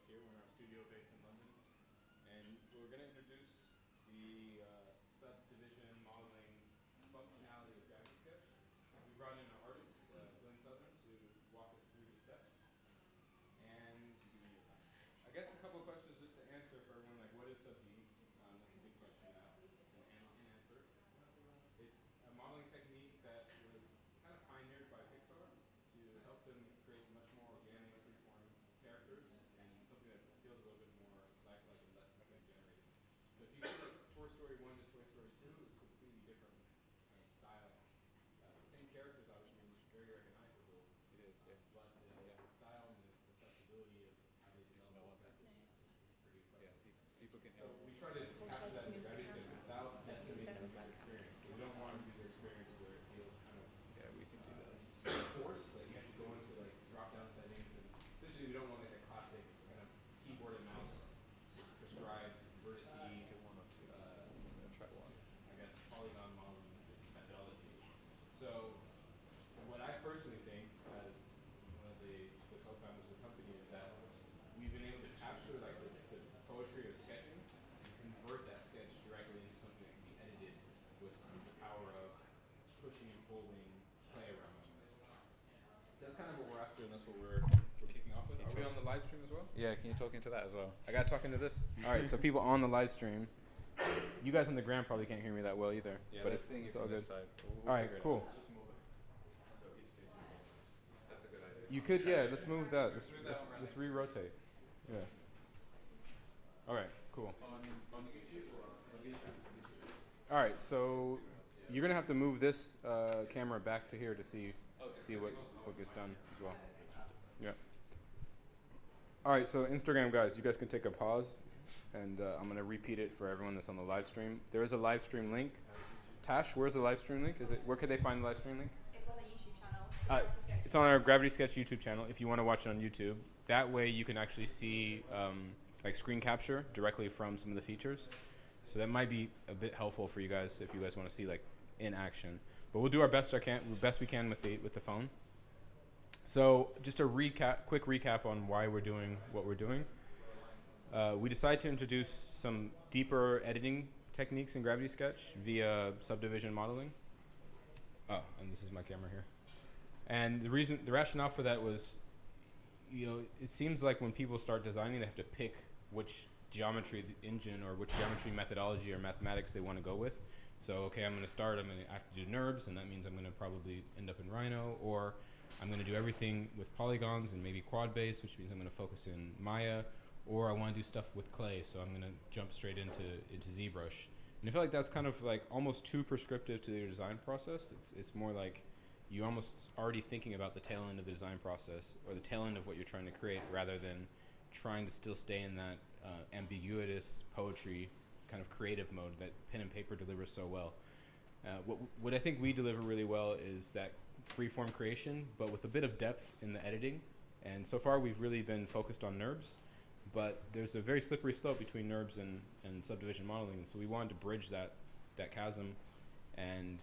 us here. We're in our studio based in London, and we're going to introduce the subdivision modeling functionality of Gravity Sketch. We brought in an artist, Glen to walk us through the steps. And I guess a couple of questions just to answer for everyone, like what is SubD? That's a big question to ask and answer. It's a modeling technique that was kind of pioneered by Pixar to help them create much more organic, freeform characters and something that feels a little bit more lifelike and less computer generated. So if you go like Toy Story 1 to Toy Story 2, it's completely different kind of style. The same characters, obviously, very recognizable. It is, yeah. But the style and the flexibility of how they develop those characters is pretty impressive. Yeah, people can. So we try to capture that in the Gravity Sketch without necessarily the user experience. So we don't want a user experience where it feels kind of We can do that. forced. Like you have to go into like drop down settings, and essentially we don't want like a classic kind of keyboard and mouse prescribed vertices. Try one. I guess polygon modeling methodology. So what I personally think, as one of the co-founders of the company, is that we've been able to capture like the poetry of sketching and convert that sketch directly into something that can be edited with the power of pushing and pulling play around. That's kind of what we're after, and that's what we're kicking off with. Are we on the live stream as well? Yeah, can you talk into that as well? I got to talk into this. All right, so people on the live stream, you guys on the gram probably can't hear me that well either, but it's all good. We'll all right, cool. Just move it. So he's facing me. That's a good idea. You could, yeah. Let's move that. Let's re-rotate. Yeah. All right, cool. All right, so you're gonna have to move this camera back to here to see what gets done as well. Yeah. All right, so Instagram guys, you guys can take a pause, and I'm gonna repeat it for everyone that's on the live stream. There is a live stream link. Tash, where's the live stream link? Where could they find the live stream link? It's on the YouTube channel. It's on our Gravity Sketch YouTube channel if you want to watch it on YouTube. That way you can actually see like screen capture directly from some of the features. So that might be a bit helpful for you guys if you guys want to see like in action. But we'll do our best we can with the phone. So just a quick recap on why we're doing what we're doing. We decided to introduce some deeper editing techniques in Gravity Sketch via subdivision modeling. Oh, and this is my camera here. And the rationale for that was, it seems like when people start designing, they have to pick which geometry engine or which geometry methodology or mathematics they want to go with. So, okay, I'm going to have to do NURBS, and that means I'm going to probably end up in Rhino, or I'm going to do everything with polygons and maybe quad base, which means I'm going to focus in Maya, or I want to do stuff with clay, so I'm going to jump straight into ZBrush. And I feel like that's kind of like almost too prescriptive to your design process. It's more like you almost already thinking about the tail end of the design process or the tail end of what you're trying to create, rather than trying to still stay in that ambiguous poetry kind of creative mode that pen and paper delivers so well. What I think we deliver really well is that freeform creation, but with a bit of depth in the editing. And so far we've really been focused on NURBS, but there's a very slippery slope between NURBS and subdivision modeling. And so we wanted to bridge that chasm and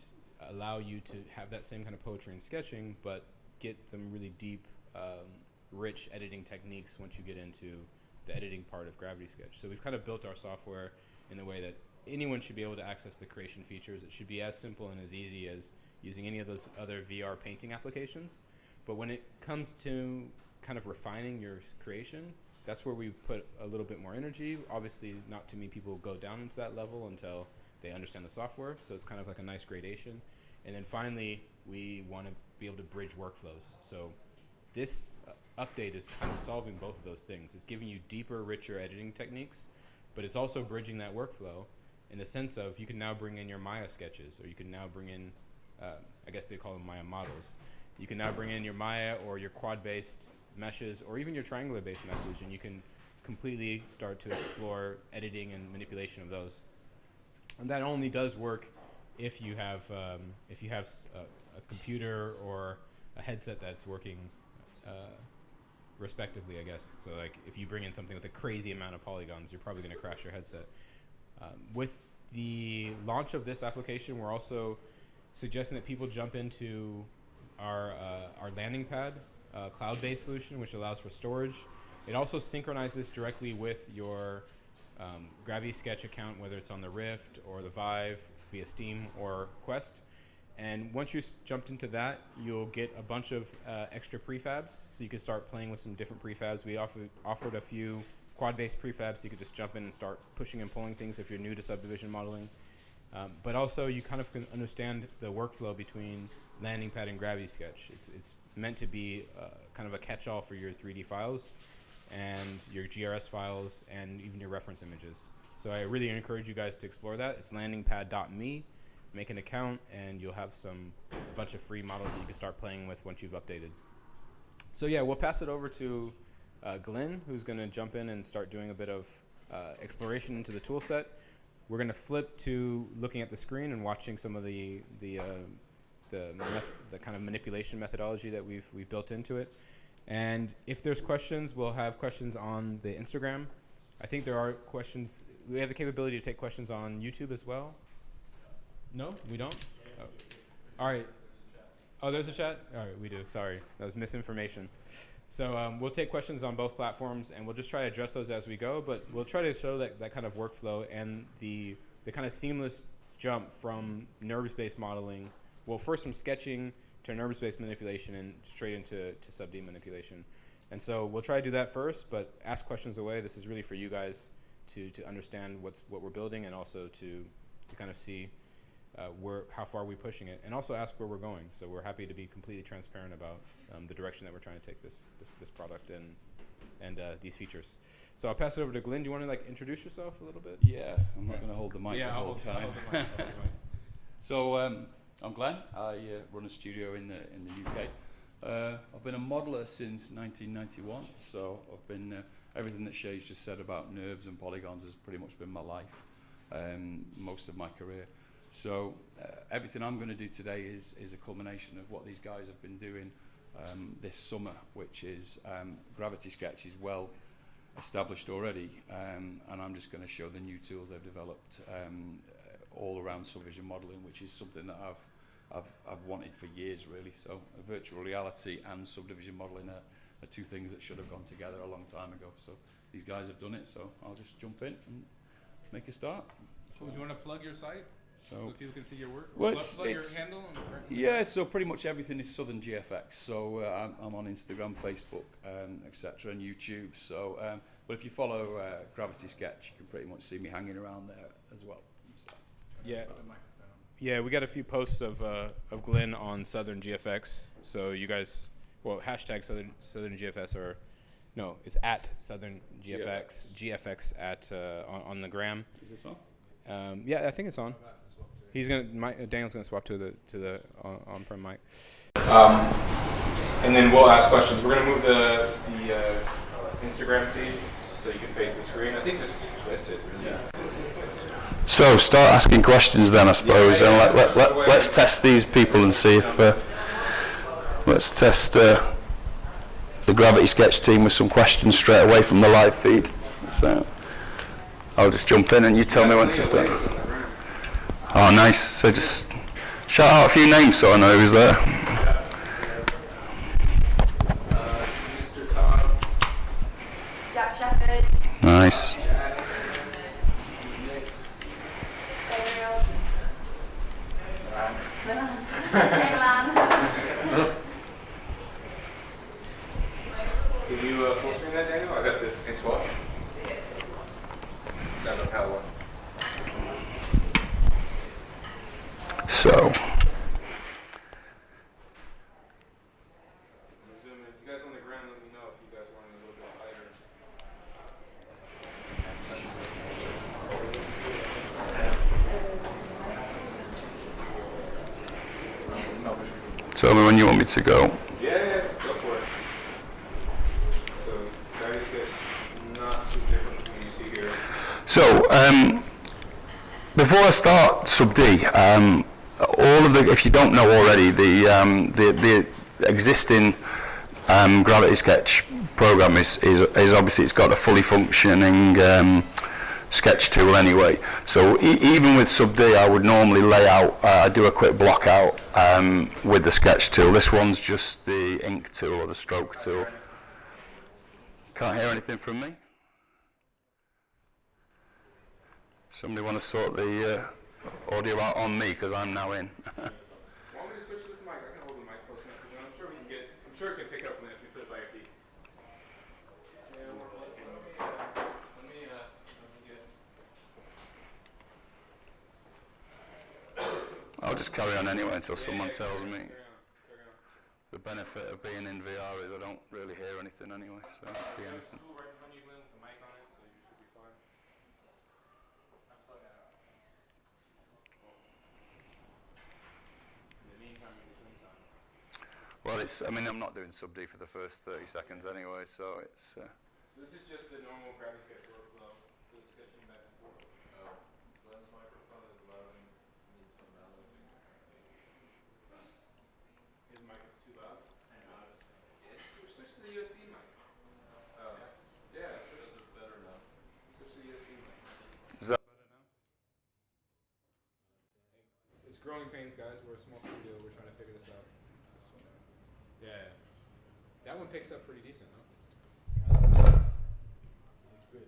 allow you to have that same kind of poetry and sketching, but get them really deep, rich editing techniques once you get into the editing part of Gravity Sketch. So we've kind of built our software in a way that anyone should be able to access the creation features. It should be as simple and as easy as using any of those other VR painting applications. But when it comes to kind of refining your creation, that's where we put a little bit more energy. Obviously, not too many people go down into that level until they understand the software. So it's kind of like a nice gradation. And then finally, we want to be able to bridge workflows. So this update is kind of solving both of those things. It's giving you deeper, richer editing techniques, but it's also bridging that workflow in the sense of you can now bring in your Maya sketches, or you can now bring in, I guess they call them Maya models. You can now bring in your Maya or your quad-based meshes, or even your triangular-based meshes, and you can completely start to explore editing and manipulation of those. And that only does work if you have a computer or a headset that's working respectively, I guess. So like if you bring in something with a crazy amount of polygons, you're probably going to crash your headset. With the launch of this application, we're also suggesting that people jump into our landing pad cloud-based solution, which allows for storage. It also synchronizes directly with your Gravity Sketch account, whether it's on the Rift or the Vive via Steam or Quest. And once you jumped into that, you'll get a bunch of extra prefabs, so you can start playing with some different prefabs. We offered a few quad-based prefabs, so you could just jump in and start pushing and pulling things if you're new to subdivision modeling. But also, you kind of can understand the workflow between landing pad and Gravity Sketch. It's meant to be kind of a catch-all for your 3D files and your GRS files and even your reference images. So I really encourage you guys to explore that. It's landingpad.me. Make an account, and you'll have a bunch of free models that you can start playing with once you've updated. So yeah, we'll pass it over to Glen, who's going to jump in and start doing a bit of exploration into the tool set. We're going to flip to looking at the screen and watching some of the kind of manipulation methodology that we've built into it. And if there's questions, we'll have questions on the Instagram. I think there are questions. We have the capability to take questions on YouTube as well. No, we don't? Oh. All right. Oh, there's a chat? All right, we do. Sorry. That was misinformation. So we'll take questions on both platforms, and we'll just try to address those as we go, but we'll try to show that kind of workflow and the kind of seamless jump from NURBS-based modeling, well, first from sketching to NURBS-based manipulation and straight into SubD manipulation. And so we'll try to do that first, but ask questions away. This is really for you guys to understand what we're building, and also to kind of see how far we're pushing it, and also ask where we're going. So we're happy to be completely transparent about the direction that we're trying to take this product and these features. So I'll pass it over to Glen. Do you want to introduce yourself a little bit? Yeah, I'm not going to hold the mic the whole time. I'll hold the mic. So I'm Glen. I run a studio in the UK. I've been a modeler since 1991. So I've been everything that Shay's just said about NURBS and polygons has pretty much been my life, most of my career. So everything I'm going to do today is a culmination of what these guys have been doing this summer, which is Gravity Sketch is well established already, and I'm just going to show the new tools they've developed all around subdivision modeling, which is something that I've wanted for years, really. So virtual reality and subdivision modeling are two things that should have gone together a long time ago. So these guys have done it, so I'll just jump in and make a start. So do you want to plug your site? So people can see your work? Well, plug your handle? Yeah, so pretty much everything is Southern GFX. So I'm on Instagram, Facebook, etc., and YouTube. So, but if you follow Gravity Sketch, you can pretty much see me hanging around there as well. So. Yeah, we got a few posts of Glen on Southern GFX. So you guys, hashtag Southern GFS, or no, it's at Southern GFX, GFX at on the gram. Is this on? Yeah, I think it's on. Daniel's gonna swap to the on-prem mic. And then we'll ask questions. We're gonna move the Instagram feed so you can face the screen. I think this was twisted, really. Yeah. So start asking questions then, I suppose, and let's test these people and see if let's test the Gravity Sketch team with some questions straight away from the live feed. So I'll just jump in and you tell me when to start. Oh, nice. So just shout out a few names so I know who's there. Mr. Tom. Jack Shepherd. Nice. Can you full screen that, Daniel? I got this. It's what? So. You guys on the ground, let me know if you guys want it a little bit tighter. Tell me when you want me to go. Yeah, go for it. So, Gravity Sketch, not too different from what you see here. So, before I start SubD, all of the, if you don't know already, the existing Gravity Sketch program is obviously, it's got a fully functioning sketch tool anyway. So even with SubD, I would normally lay out, do a quick block out with the sketch tool. This one's just the ink tool or the stroke tool. Can't hear anything from me. Somebody want to sort the audio out on me because I'm now in. Why don't we just switch this mic? I can hold the mic close enough because I'm sure we can get. I'm sure it can pick it up when we put it by your feet. Yeah, more or less. Let me get. I'll just carry on anyway until someone tells me. Carry on. The benefit of being in VR is I don't really hear anything anyway, so I don't see There's a anything. stool right in front of you, Glen, with the mic on it, so you should be fine. I'm sorry. In the meantime, in between time. Well, I mean, I'm not doing SubD for the first 30 seconds anyway, so it's... So this is just the normal Gravity Sketch workflow, so it's sketching back and forth. Oh, Glen's microphone is loud and needs some balancing apparently. His mic is too loud. I noticed. Switch to the USB mic. Oh, Yeah, so it's better now. switch to the USB mic. Is that Better now? It's growing pains, guys. We're a small studio. We're trying to figure this out. This one. Yeah. That one picks up pretty decent, huh? Good.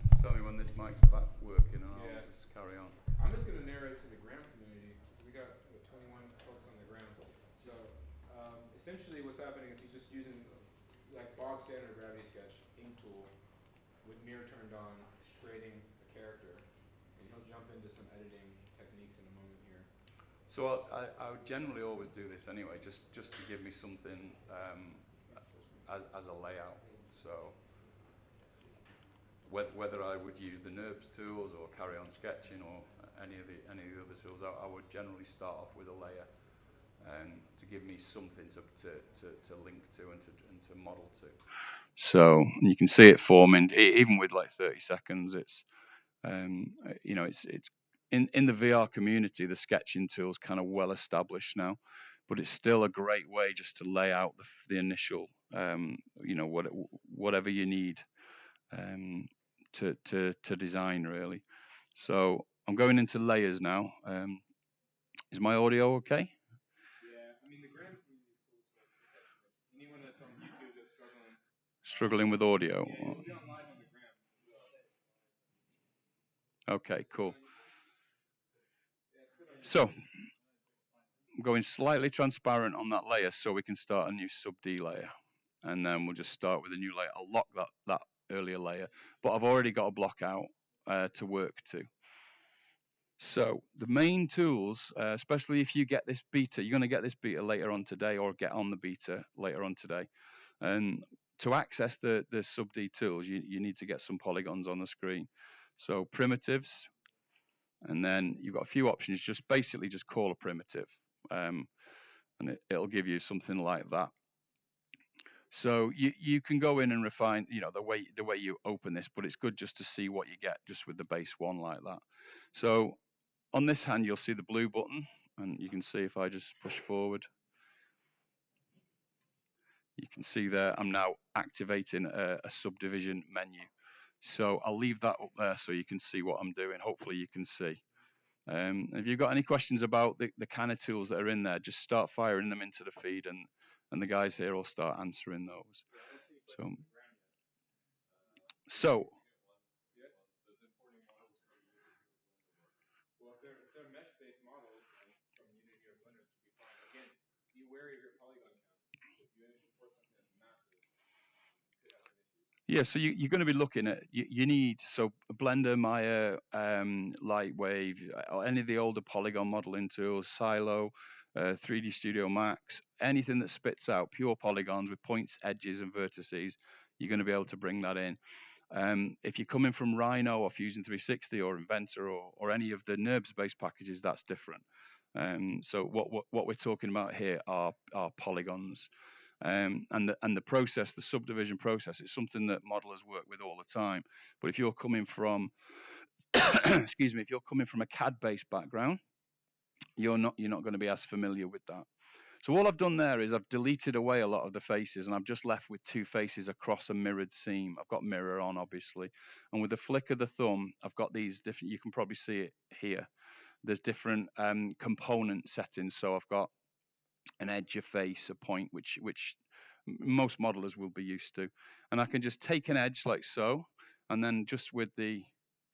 just tell me when this mic's back working and Yeah. I'll just carry on. I'm just going to narrate to the Gram community because we got 21 folks on the Gram. So essentially what's happening is he's just using like bog standard Gravity Sketch ink tool with mirror turned on, creating a character. And he'll jump into some editing techniques in a moment here. So I would generally always do this anyway, just to give me something as a layout. So whether I would use the NURBS tools or carry on sketching or any of the other tools, I would generally start off with a layer to give me something to link to and to model to. So you can see it forming even with like 30 seconds. It's it's in the VR community, the sketching tool's kind of well established now, but it's still a great way just to lay out the initial, whatever you need to design really. So I'm going into layers now. Is my audio okay? Yeah, I mean the Gram community is cool, so anyone that's on YouTube that's Struggling with audio? yeah, you'll be online on the Gram. Okay, cool. So I'm going slightly transparent on that layer so we can start a new SubD layer. And then we'll just start with a new layer. I'll lock that earlier layer, but I've already got a block out to work to. So the main tools, especially if you get this beta, you're going to get this beta later on today or get on the beta later on today. And to access the SubD tools, you need to get some polygons on the screen. So primitives, and then you've got a few options. Just basically just call a primitive, and it'll give you something like that. So you can go in and refine, the way you open this, but it's good just to see what you get just with the base one like that. So on this hand, you'll see the blue button, and you can see if I just push forward, you can see there I'm now activating a subdivision menu. So I'll leave that up there so you can see what I'm doing. Hopefully you can see. If you've got any questions about the kind of tools that are in there, just start firing them into the feed, and the guys here will start answering those. So Well, if they're mesh-based models from Unity or Blender, it should be fine. Again, be wary of your polygon count. So if you import something that's massive, you could have some issues. yeah, so you're going to be looking at, you need, so Blender, Maya, Lightwave, or any of the older polygon modeling tools, Silo, 3D Studio Max, anything that spits out pure polygons with points, edges, and vertices, you're going to be able to bring that in. If you're coming from Rhino or Fusion 360 or Inventor or any of the NURBS-based packages, that's different. So what we're talking about here are polygons. And the process, the subdivision process, it's something that modelers work with all the time. But if you're coming from, excuse me, if you're coming from a CAD-based background, you're not going to be as familiar with that. So all I've done there is I've deleted away a lot of the faces, and I've just left with two faces across a mirrored seam. I've got mirror on, obviously, and with a flick of the thumb, I've got these different. You can probably see it here. There's different component settings. So I've got an edge, a face, a point, which most modelers will be used to. And I can just take an edge like so, and then just with the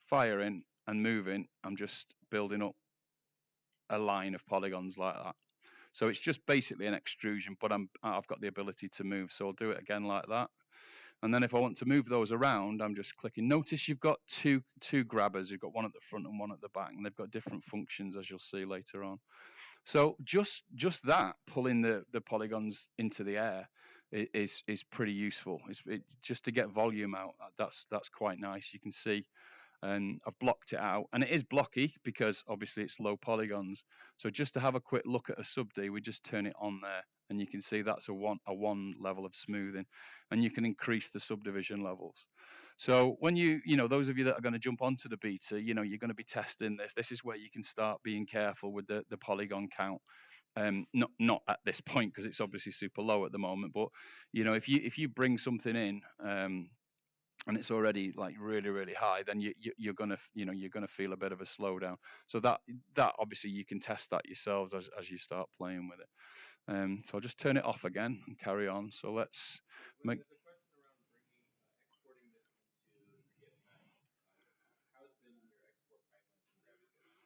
firing and moving, I'm just building up a line of polygons like that. So it's just basically an extrusion, but I've got the ability to move. So I'll do it again like that. And then if I want to move those around, I'm just clicking. Notice you've got two grabbers. You've got one at the front and one at the back, and they've got different functions, as you'll see later on. So just that, pulling the polygons into the air is pretty useful. Just to get volume out. That's quite nice. You can see, and I've blocked it out, and it is blocky because obviously it's low polygons. So just to have a quick look at a SubD, we just turn it on there, and you can see that's a one level of smoothing, and you can increase the subdivision levels. So when those of you that are going to jump onto the beta, you're going to be testing this. This is where you can start being careful with the polygon count. Not at this point because it's obviously super low at the moment, but if you bring something in and it's already like really, really high, then you're gonna feel a bit of a slowdown. So that obviously you can test that yourselves as you start playing with it. So I'll just turn it off again and carry on. So let's make. There's a question around exporting this into 3ds Max. How's been your export pipeline from Naviscape?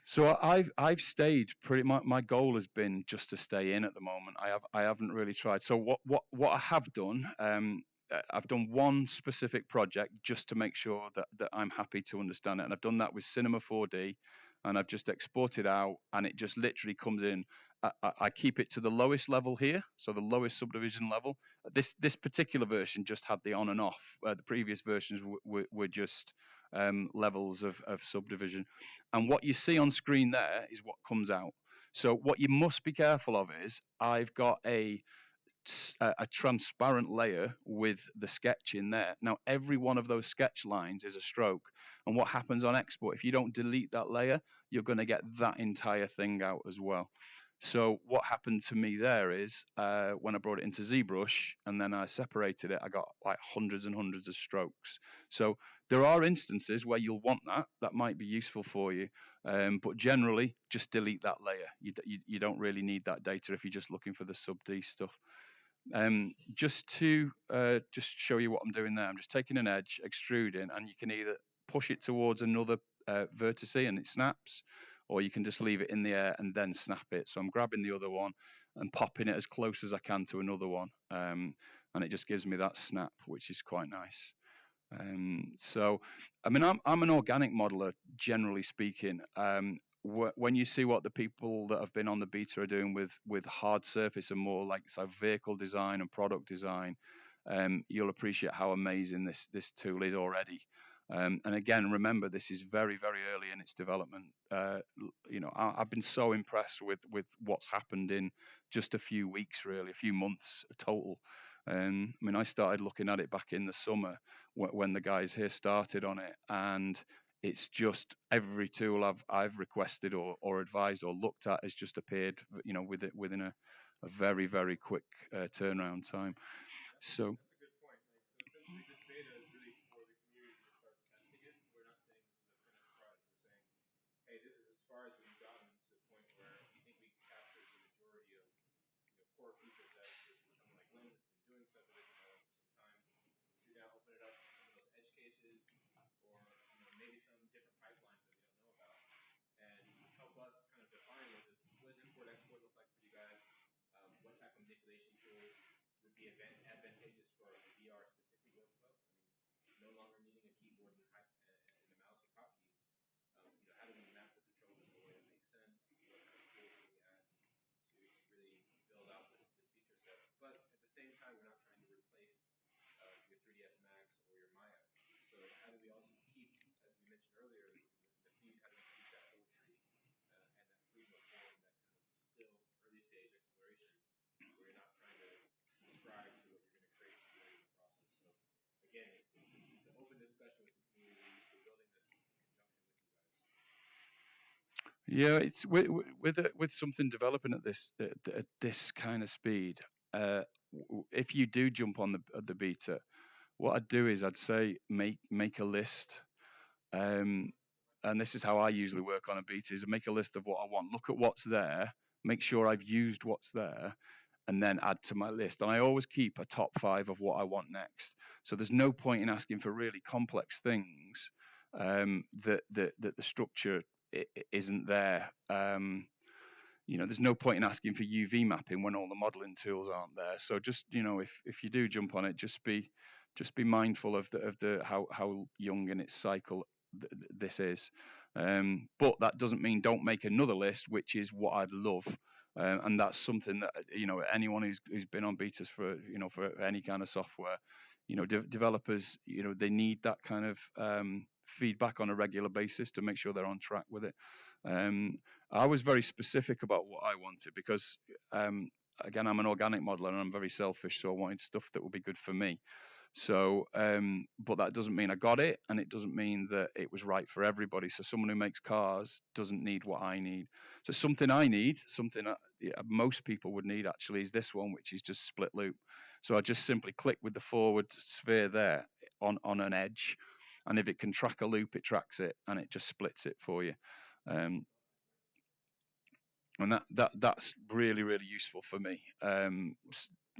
So I've stayed pretty. My goal has been just to stay in at the moment. I haven't really tried. So what I have done. I've done one specific project just to make sure that I'm happy to understand it, and I've done that with Cinema 4D, and I've just exported out, and it just literally comes in. I keep it to the lowest level here, so the lowest subdivision level. This particular version just had the on and off. The previous versions were just levels of subdivision, and what you see on screen there is what comes out. So what you must be careful of is I've got a transparent layer with the sketch in there. Now, every one of those sketch lines is a stroke. And what happens on export, if you don't delete that layer, you're going to get that entire thing out as well. So what happened to me there is when I brought it into ZBrush and then I separated it, I got like hundreds and hundreds of strokes. So there are instances where you'll want that. That might be useful for you. But generally, just delete that layer. You don't really need that data if you're just looking for the SubD stuff. Just to just show you what I'm doing there, I'm just taking an edge, extruding, and you can either push it towards another vertex and it snaps, or you can just leave it in the air and then snap it. So I'm grabbing the other one and popping it as close as I can to another one, and it just gives me that snap, which is quite nice. So, I mean, I'm an organic modeler, generally speaking. When you see what the people that have been on the beta are doing with hard surface and more like vehicle design and product design, you'll appreciate how amazing this tool is already. And again, remember, this is very, very early in its development. I've been so impressed with what's happened in just a few weeks, really, a few months total. I mean, I started looking at it back in the summer when the guys here started on it, and it's just every tool I've requested or advised or looked at has just appeared, within a very, very quick turnaround time. So. That's a good point. So essentially, this beta is really for the community to start testing it. We're not saying this is a finished product. We're saying, hey, this is as far as we've gotten to the point where we think we captured the majority of core feature sets with someone like Glen who's been doing Subdivision development for some time. So now open it up to some of those edge cases, or maybe some different pipelines that we don't know about, and help us kind of define what does import export look like for you guys. What type of manipulation tools would be advantageous for a VR specific workflow? I mean, no longer needing a keyboard and a mouse and hotkeys. How do we map the controllers in a way that makes sense? What kind of tools can we add to really build out this feature set? But at the same time, we're not trying to replace your 3ds Max or your Maya. So how do we also keep, as we mentioned earlier, the feed, how do we keep that whole tree and that freedom of form, that kind of still early stage exploration, where you're not trying to subscribe to what you're going to create later in the process. So again, it's an open discussion with the community. We're building this in conjunction with you guys. Yeah, it's with something developing at this kind of speed. If you do jump on the beta, what I'd do is I'd say make a list. And this is how I usually work on a beta: is I make a list of what I want. Look at what's there. Make sure I've used what's there, and then add to my list. And I always keep a top 5 of what I want next. So there's no point in asking for really complex things that the structure isn't there. There's no point in asking for UV mapping when all the modeling tools aren't there. So just, if you do jump on it, just be mindful of the how young in its cycle this is. But that doesn't mean don't make another list, which is what I'd love. And that's something that anyone who's been on betas for any kind of software, developers, they need that kind of feedback on a regular basis to make sure they're on track with it. I was very specific about what I wanted because again, I'm an organic modeler and I'm very selfish, so I wanted stuff that would be good for me. So, but that doesn't mean I got it, and it doesn't mean that it was right for everybody. So someone who makes cars doesn't need what I need. So something I need, something most people would need actually, is this one, which is just split loop. So I just simply click with the forward sphere there on an edge, and if it can track a loop, it tracks it, and it just splits it for you. And that's really, really useful for me,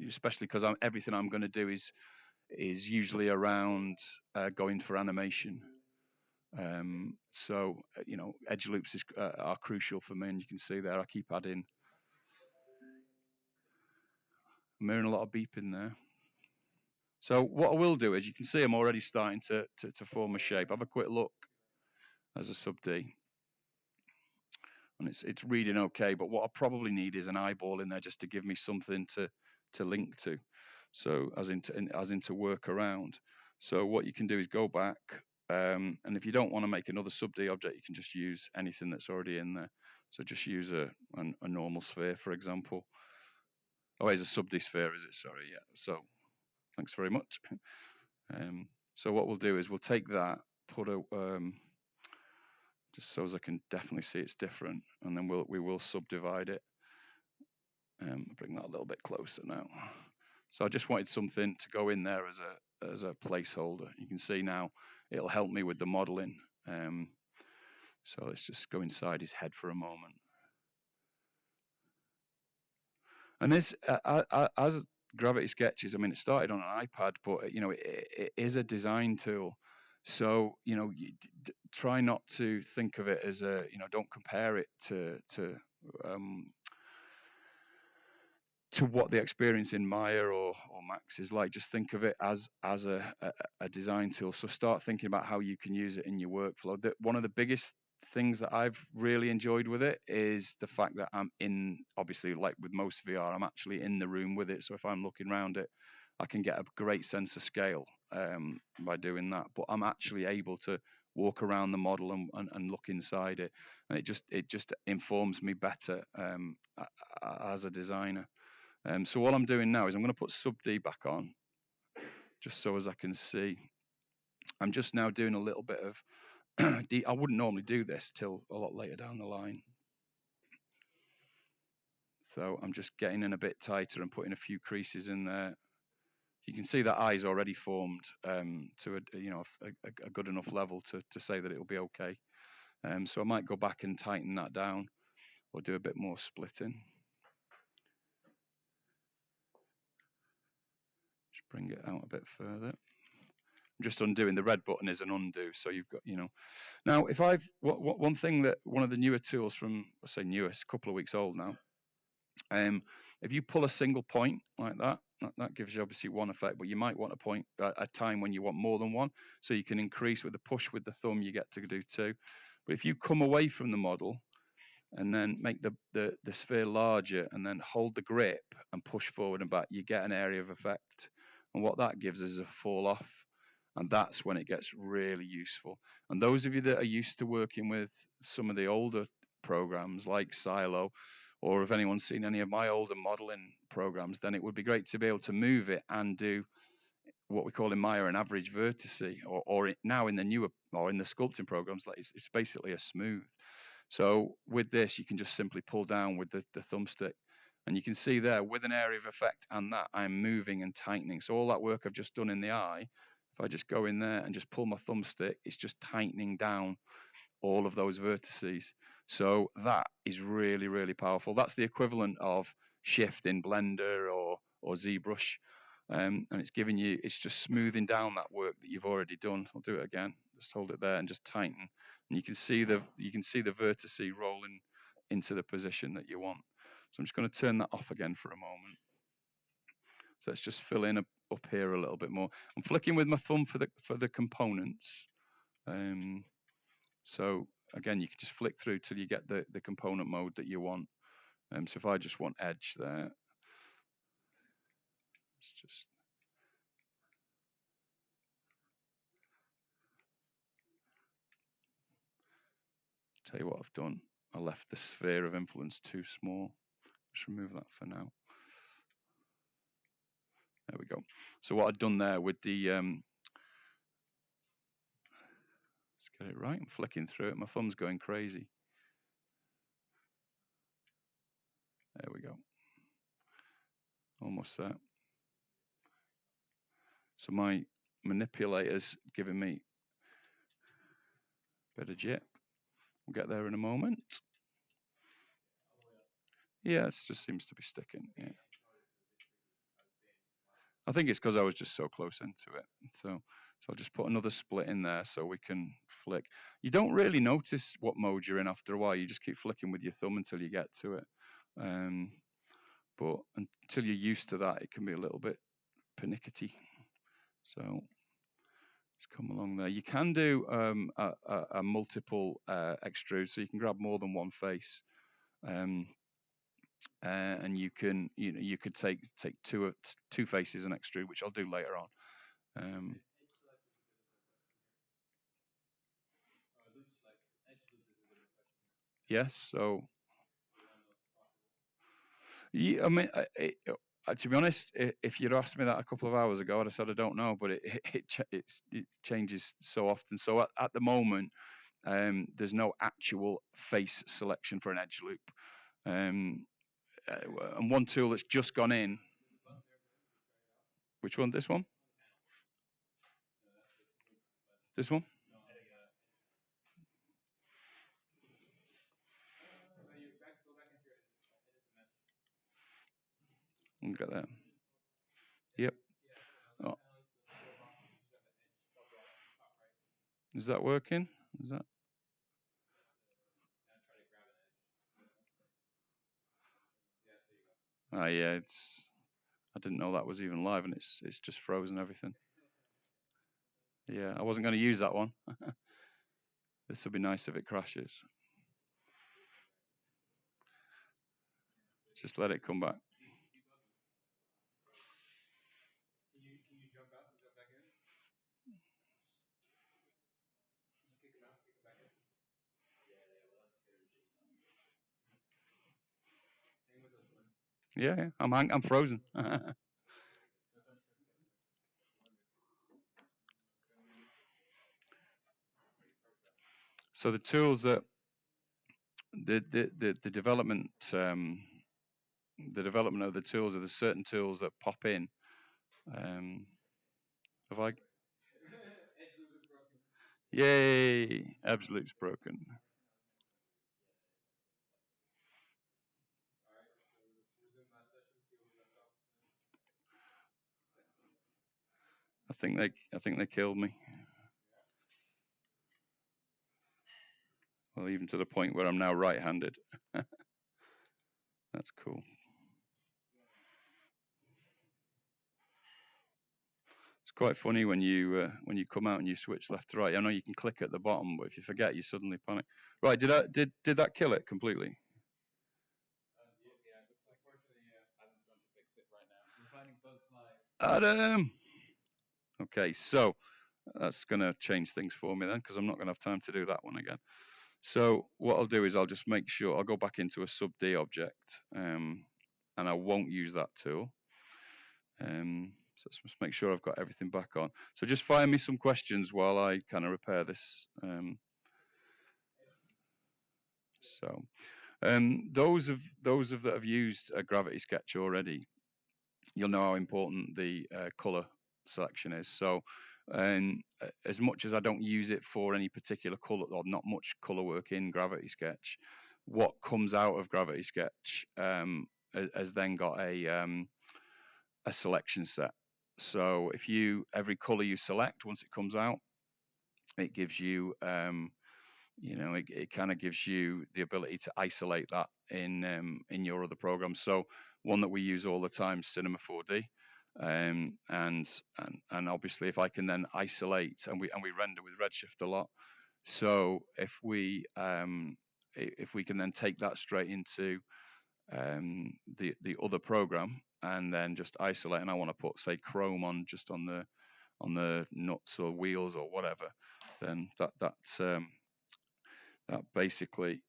especially because everything I'm going to do is usually around going for animation. So edge loops are crucial for me, and you can see there I keep adding. I'm hearing a lot of beeping there. So what I will do is, you can see I'm already starting to form a shape. Have a quick look as a SubD, and it's reading okay. But what I probably need is an eyeball in there just to give me something to link to. So as into work around. So what you can do is go back, and if you don't want to make another SubD object, you can just use anything that's already in there. So just use a normal sphere, for example. Oh, it's a SubD sphere, is it? Sorry, yeah. So thanks very much. So what we'll do is we'll take that, put a just so as I can definitely see it's different, and then we will subdivide it. Bring that a little bit closer now. So I just wanted something to go in there as a placeholder. You can see now it'll help me with the modeling. So let's just go inside his head for a moment. And this, as Gravity Sketches, I mean, it started on an iPad, but it is a design tool. So try not to think of it as don't compare it to what the experience in Maya or Max is like. Just think of it as a design tool. So start thinking about how you can use it in your workflow. One of the biggest things that I've really enjoyed with it is the fact that I'm in, obviously, like with most VR, I'm actually in the room with it. So if I'm looking around it, I can get a great sense of scale by doing that. But I'm actually able to walk around the model and look inside it, and it just informs me better as a designer. So what I'm doing now is I'm going to put SubD back on, just so as I can see. I'm just now doing a little bit of I wouldn't normally do this till a lot later down the line. So I'm just getting in a bit tighter and putting a few creases in there. You can see that eye's already formed to a good enough level to say that it'll be okay. So I might go back and tighten that down, or do a bit more splitting. Just bring it out a bit further. I'm just undoing. The red button is an undo, so you've got, Now, if one thing that one of the newer tools from, I say newer, it's a couple of weeks old now. If you pull a single point like that gives you obviously one effect, but you might want a point at a time when you want more than one, so you can increase with the push with the thumb, you get to do 2. But if you come away from the model and then make the sphere larger and then hold the grip and push forward and back, you get an area of effect. And what that gives is a fall off. And that's when it gets really useful. And those of you that are used to working with some of the older programs like Silo, or if anyone's seen any of my older modeling programs, then it would be great to be able to move it and do what we call in Maya an average vertice, or now in the newer, or in the sculpting programs, like it's basically a smooth. So with this, you can just simply pull down with the thumbstick. And you can see there, with an area of effect and that, I'm moving and tightening. So all that work I've just done in the eye, if I just go in there and just pull my thumbstick, it's just tightening down all of those vertices. So that is really, really powerful. That's the equivalent of shift in Blender or ZBrush, and it's giving you, it's just smoothing down that work that you've already done. I'll do it again. Just hold it there and just tighten, and you can see the vertice rolling into the position that you want. So I'm just going to turn that off again for a moment. So let's just fill in up here a little bit more. I'm flicking with my thumb for the components. So again, you can just flick through till you get the component mode that you want. So if I just want edge there, let's just tell you what I've done. I left the sphere of influence too small. Just remove that for now. There we go. So what I've done there with the, let's get it right. I'm flicking through it. My thumb's going crazy. There we go. Almost there. So my manipulator's giving me a bit of jip. We'll get there in a moment. Yeah, it just seems to be sticking. Yeah. I think it's because I was just so close into it. So I'll just put another split in there so we can flick. You don't really notice what mode you're in after a while. You just keep flicking with your thumb until you get to it. But until you're used to that, it can be a little bit pernickety. So let's come along there. You can do a multiple extrude, so you can grab more than one face. And you can, you could take two faces and extrude, which I'll do later on. Yes, so yeah, I mean, to be honest, if you'd asked me that a couple of hours ago, I'd have said I don't know, but it changes so often. So at the moment, there's no actual face selection for an edge loop. And one tool that's just gone in. Which one? This one? This one? Look at that. Yep. Oh. Is that working? Is that? Ah, yeah. I didn't know that was even live, and it's just frozen everything. Yeah, I wasn't going to use that one. This would be nice if it crashes. Just let it come back. Yeah, I'm frozen. So the tools that the development of the tools, are there certain tools that pop in. Have I? Yay! Absolute's broken. I think they killed me. Well, even to the point where I'm now right-handed. That's cool. It's quite funny when you come out and you switch left to right. I know you can click at the bottom, but if you forget, you suddenly panic. Right? Did that kill it completely? Adam. Okay, so that's going to change things for me then, because I'm not going to have time to do that one again. So what I'll do is I'll just make sure I'll go back into a SubD object, and I won't use that tool. So let's just make sure I've got everything back on. So just fire me some questions while I kind of repair this. Those that have used a Gravity Sketch already, you'll know how important the color selection is. So as much as I don't use it for any particular color, or not much color work in Gravity Sketch, what comes out of Gravity Sketch has then got a selection set. So if you, every color you select, once it comes out, it gives you, it kind of gives you the ability to isolate that in your other programs. So one that we use all the time is Cinema 4D. And obviously if I can then isolate, and we render with Redshift a lot. So if we can then take that straight into the other program and then just isolate, and I want to put, say, chrome on just on the nuts or wheels or whatever, then that basically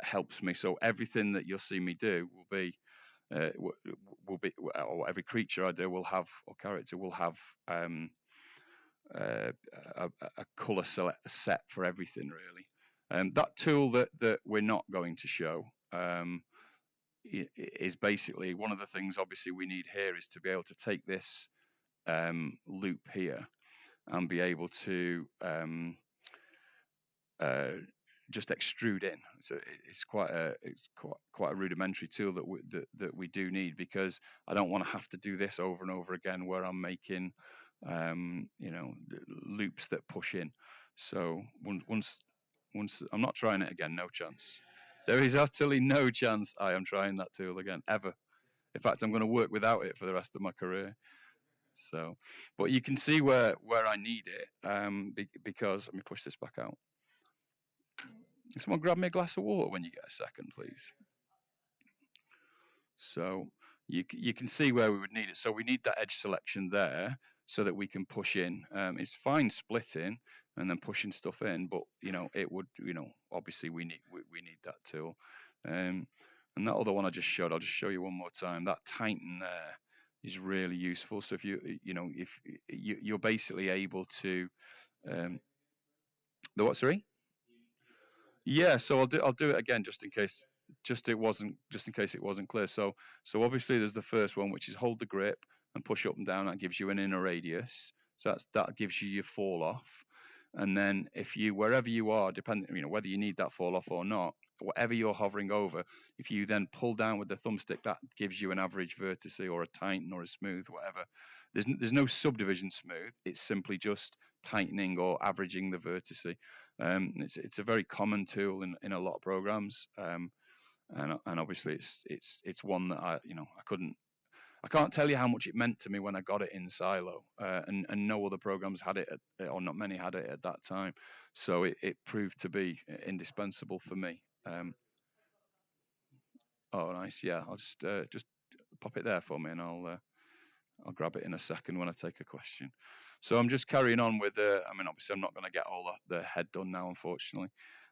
helps me. So everything that you'll see me do or every creature I do will have, or character will have, a color set for everything, really. That tool that we're not going to show is basically one of the things obviously we need here is to be able to take this loop here and be able to just extrude in. So it's quite a rudimentary tool that we do need, because I don't want to have to do this over and over again where I'm making loops that push in. So once I'm not trying it again, no chance. There is utterly no chance I am trying that tool again, ever. In fact, I'm going to work without it for the rest of my career. So, but you can see where I need it, because, let me push this back out. Can someone grab me a glass of water when you get a second, please? So you can see where we would need it. So we need that edge selection there so that we can push in. It's fine splitting and then pushing stuff in, but it would, obviously we need that tool. And that other one I just showed, I'll just show you one more time. That tighten there is really useful. So if you're basically able to, the what, sorry? Yeah, so I'll do it again just in case it wasn't clear. So obviously there's the first one, which is hold the grip and push up and down. That gives you an inner radius. So that gives you your fall off. And then if you, wherever you are, depending, whether you need that fall off or not, whatever you're hovering over, if you then pull down with the thumbstick, that gives you an average vertex or a tighten or a smooth, whatever. There's no subdivision smooth. It's simply just tightening or averaging the vertex. It's a very common tool in a lot of programs, and obviously it's one that I can't tell you how much it meant to me when I got it in Silo, and no other programs had it, or not many had it at that time. So it proved to be indispensable for me. Oh, nice. Yeah, I'll just pop it there for me, and I'll grab it in a second when I take a question. So I'm just carrying on with obviously I'm not going to get all the head done now, unfortunately.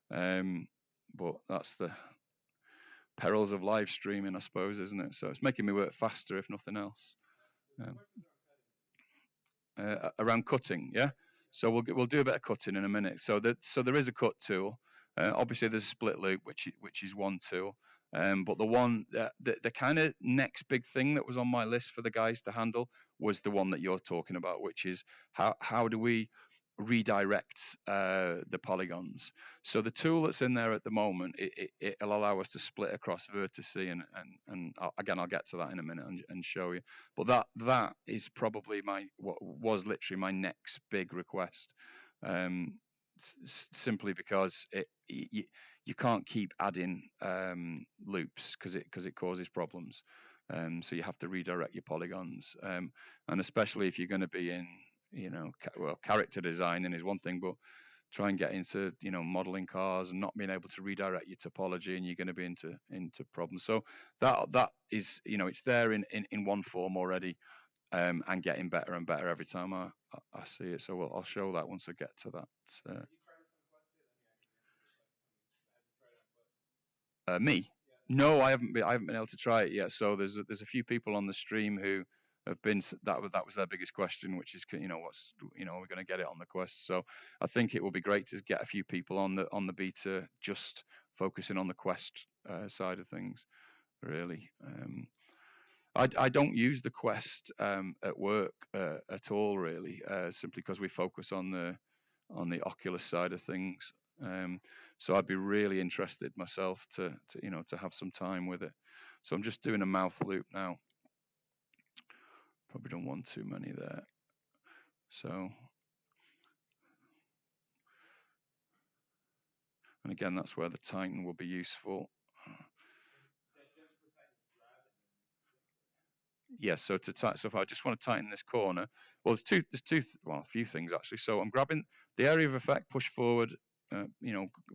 But that's the perils of live streaming, I suppose, isn't it? So it's making me work faster, if nothing else. Around cutting, yeah. So we'll do a bit of cutting in a minute. So there is a cut tool. Obviously there's a split loop, which is one tool. But the kind of next big thing that was on my list for the guys to handle was the one that you're talking about, which is how do we redirect the polygons. So the tool that's in there at the moment, it'll allow us to split across vertices, and again I'll get to that in a minute and show you. But that is probably what was literally my next big request, simply because you can't keep adding loops because it causes problems. So you have to redirect your polygons, and especially if you're going to be in character designing is one thing, but try and get into modeling cars and not being able to redirect your topology, and you're going to be into problems. So that is it's there in one form already, and getting better and better every time I see it. So I'll show that once I get to that. Me? No, I haven't been able to try it yet. So there's a few people on the stream who have been, that was their biggest question, which is we're going to get it on the Quest. So I think it will be great to get a few people on the beta just focusing on the Quest side of things, really. I don't use the Quest at work at all, really, simply because we focus on the Oculus side of things. So I'd be really interested myself to have some time with it. So I'm just doing a mouth loop now. Probably done one too many there. So, and again, that's where the tighten will be useful. Yes, so so if I just want to tighten this corner, well, well, a few things actually. So I'm grabbing the area of effect, push forward,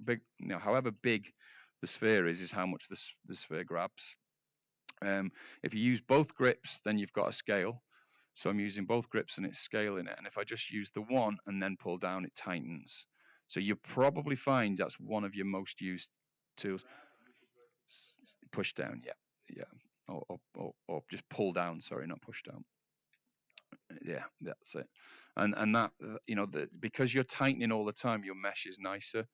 big, however big the sphere is how much the sphere grabs. If you use both grips, then you've got a scale. So I'm using both grips and it's scaling it. And if I just use the one and then pull down, it tightens. So you'll probably find that's one of your most used tools. Push down, yeah. Or just pull down, sorry, not push down. Yeah, that's it. And that, because you're tightening all the time, your mesh is nicer.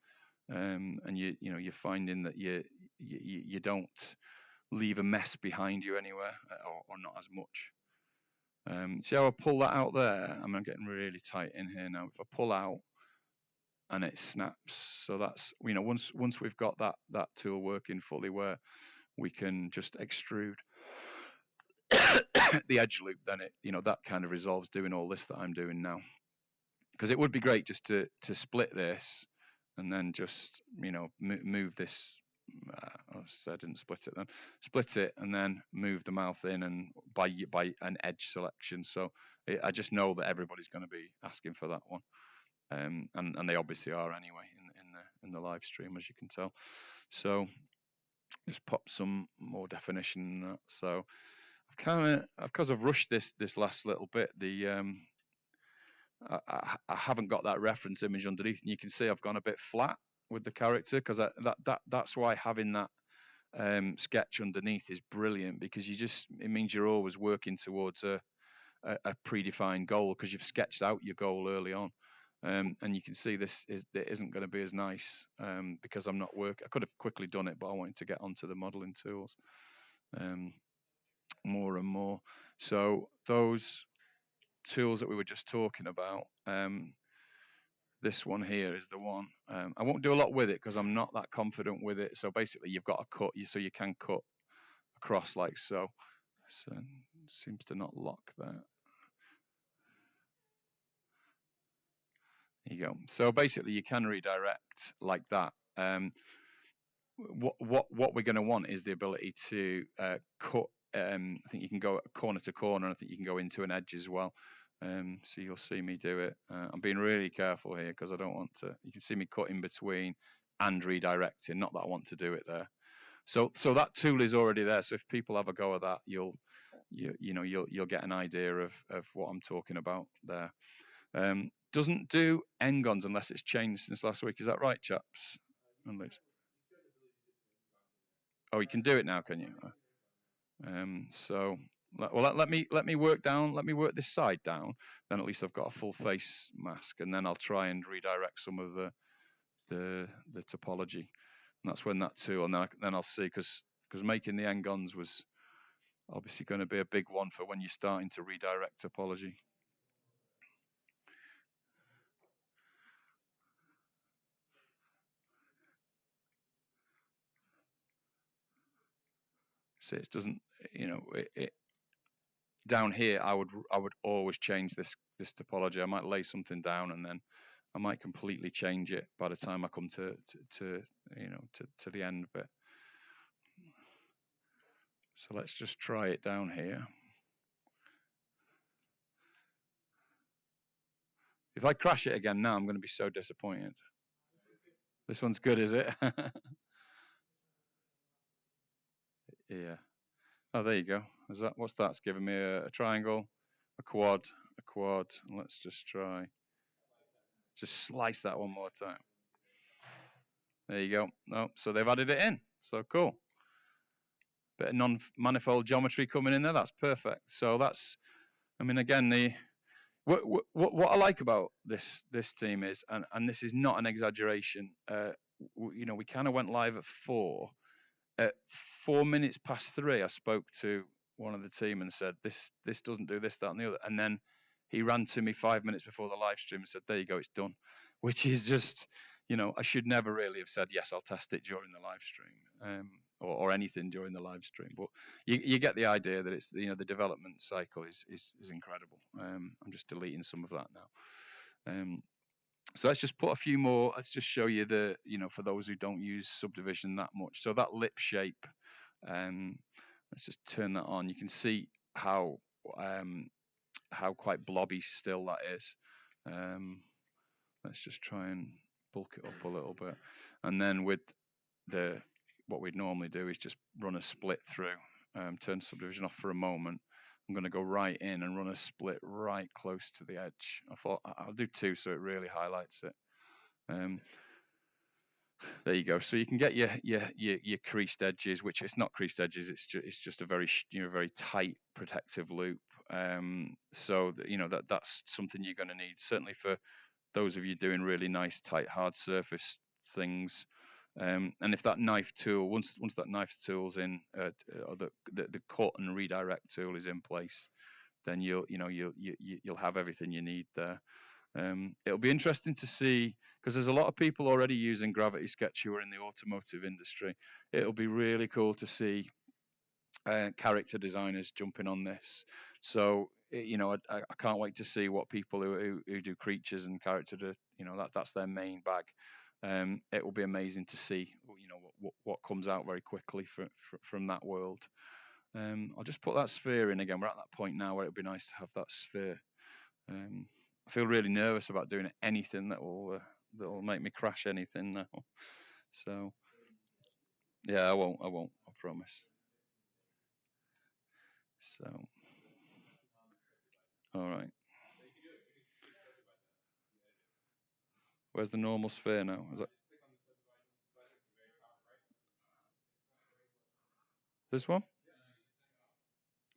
And you're finding that you don't leave a mess behind you anywhere, or not as much. See how I pull that out there? I'm getting really tight in here now. If I pull out and it snaps, so that's, once we've got that tool working fully where we can just extrude the edge loop, then that kind of resolves doing all this that I'm doing now. Because it would be great just to split this and then just move this. I didn't split it then. Split it and then move the mouth in and by an edge selection. So I just know that everybody's going to be asking for that one, and they obviously are anyway in the live stream, as you can tell. So just pop some more definition in that. So because I've rushed this last little bit, I haven't got that reference image underneath, and you can see I've gone a bit flat with the character, because that's why having that sketch underneath is brilliant, because it means you're always working towards a predefined goal, because you've sketched out your goal early on. And you can see it isn't going to be as nice, because I'm not working. I could have quickly done it, but I wanted to get onto the modeling tools more and more. So those tools that we were just talking about, this one here is the one. I won't do a lot with it because I'm not that confident with it. So basically you've got to cut, so you can cut across like so. So it seems to not lock there. There you go. So basically you can redirect like that. What we're going to want is the ability to cut. I think you can go corner to corner, and I think you can go into an edge as well. So you'll see me do it. I'm being really careful here because I don't want to. You can see me cut in between and redirecting. Not that I want to do it there. So that tool is already there. So if people have a go at that, you'll get an idea of what I'm talking about there. Doesn't do n-gons unless it's changed since last week. Is that right, chaps? Oh, you can do it now, can you? So. Well, let me work down. Let me work this side down. Then at least I've got a full face mask, and then I'll try and redirect some of the topology. And that's when that tool. And then I'll see, because making the n-gons was obviously going to be a big one for when you're starting to redirect topology. See, it doesn't. Down here, I would always change this topology. I might lay something down, and then I might completely change it by the time I come to the end bit. So let's just try it down here. If I crash it again now, I'm going to be so disappointed. This one's good, is it? Yeah. Oh, there you go. What's that? It's giving me a triangle, a quad. And let's just try. Just slice that one more time. There you go. Oh, so they've added it in. So cool. Bit of non-manifold geometry coming in there. That's perfect. So that's, again, what I like about this team is, and this is not an exaggeration. We kind of went live at 4. At 4 minutes past 3, I spoke to one of the team and said, this doesn't do this, that, and the other. And then he ran to me 5 minutes before the live stream and said, there you go, it's done. Which is just, I should never really have said, yes, I'll test it during the live stream. or anything during the live stream. But you get the idea that it's, you know, the development cycle is incredible. I'm just deleting some of that now. So let's just put a few more. Let's just show you the, you know, for those who don't use Subdivision that much. So that lip shape, let's just turn that on. You can see how quite blobby still that is. Let's just try and bulk it up a little bit. And then with what we'd normally do is just run a split through, turn Subdivision off for a moment. I'm going to go right in and run a split right close to the edge. I thought I'll do 2 so it really highlights it. There you go. So you can get your creased edges, which it's not creased edges. It's just a very, you know, very tight protective loop. So that, you know, that's something you're going to need, certainly for those of you doing really nice tight hard surface things. And if that knife tool, once that knife tool's in, or the cut and redirect tool is in place, then you'll have everything you need there. It'll be interesting to see, because there's a lot of people already using Gravity Sketch who are in the automotive industry. It'll be really cool to see character designers jumping on this. So, you know, I can't wait to see what people who do creatures and character do, you know, that's their main bag. It will be amazing to see, you know, what comes out very quickly from that world. I'll just put that sphere in again. We're at that point now where it would be nice to have that sphere. I feel really nervous about doing anything that will make me crash anything now. So yeah, I won't, I promise. So all right. Where's the normal sphere now? Is that this one?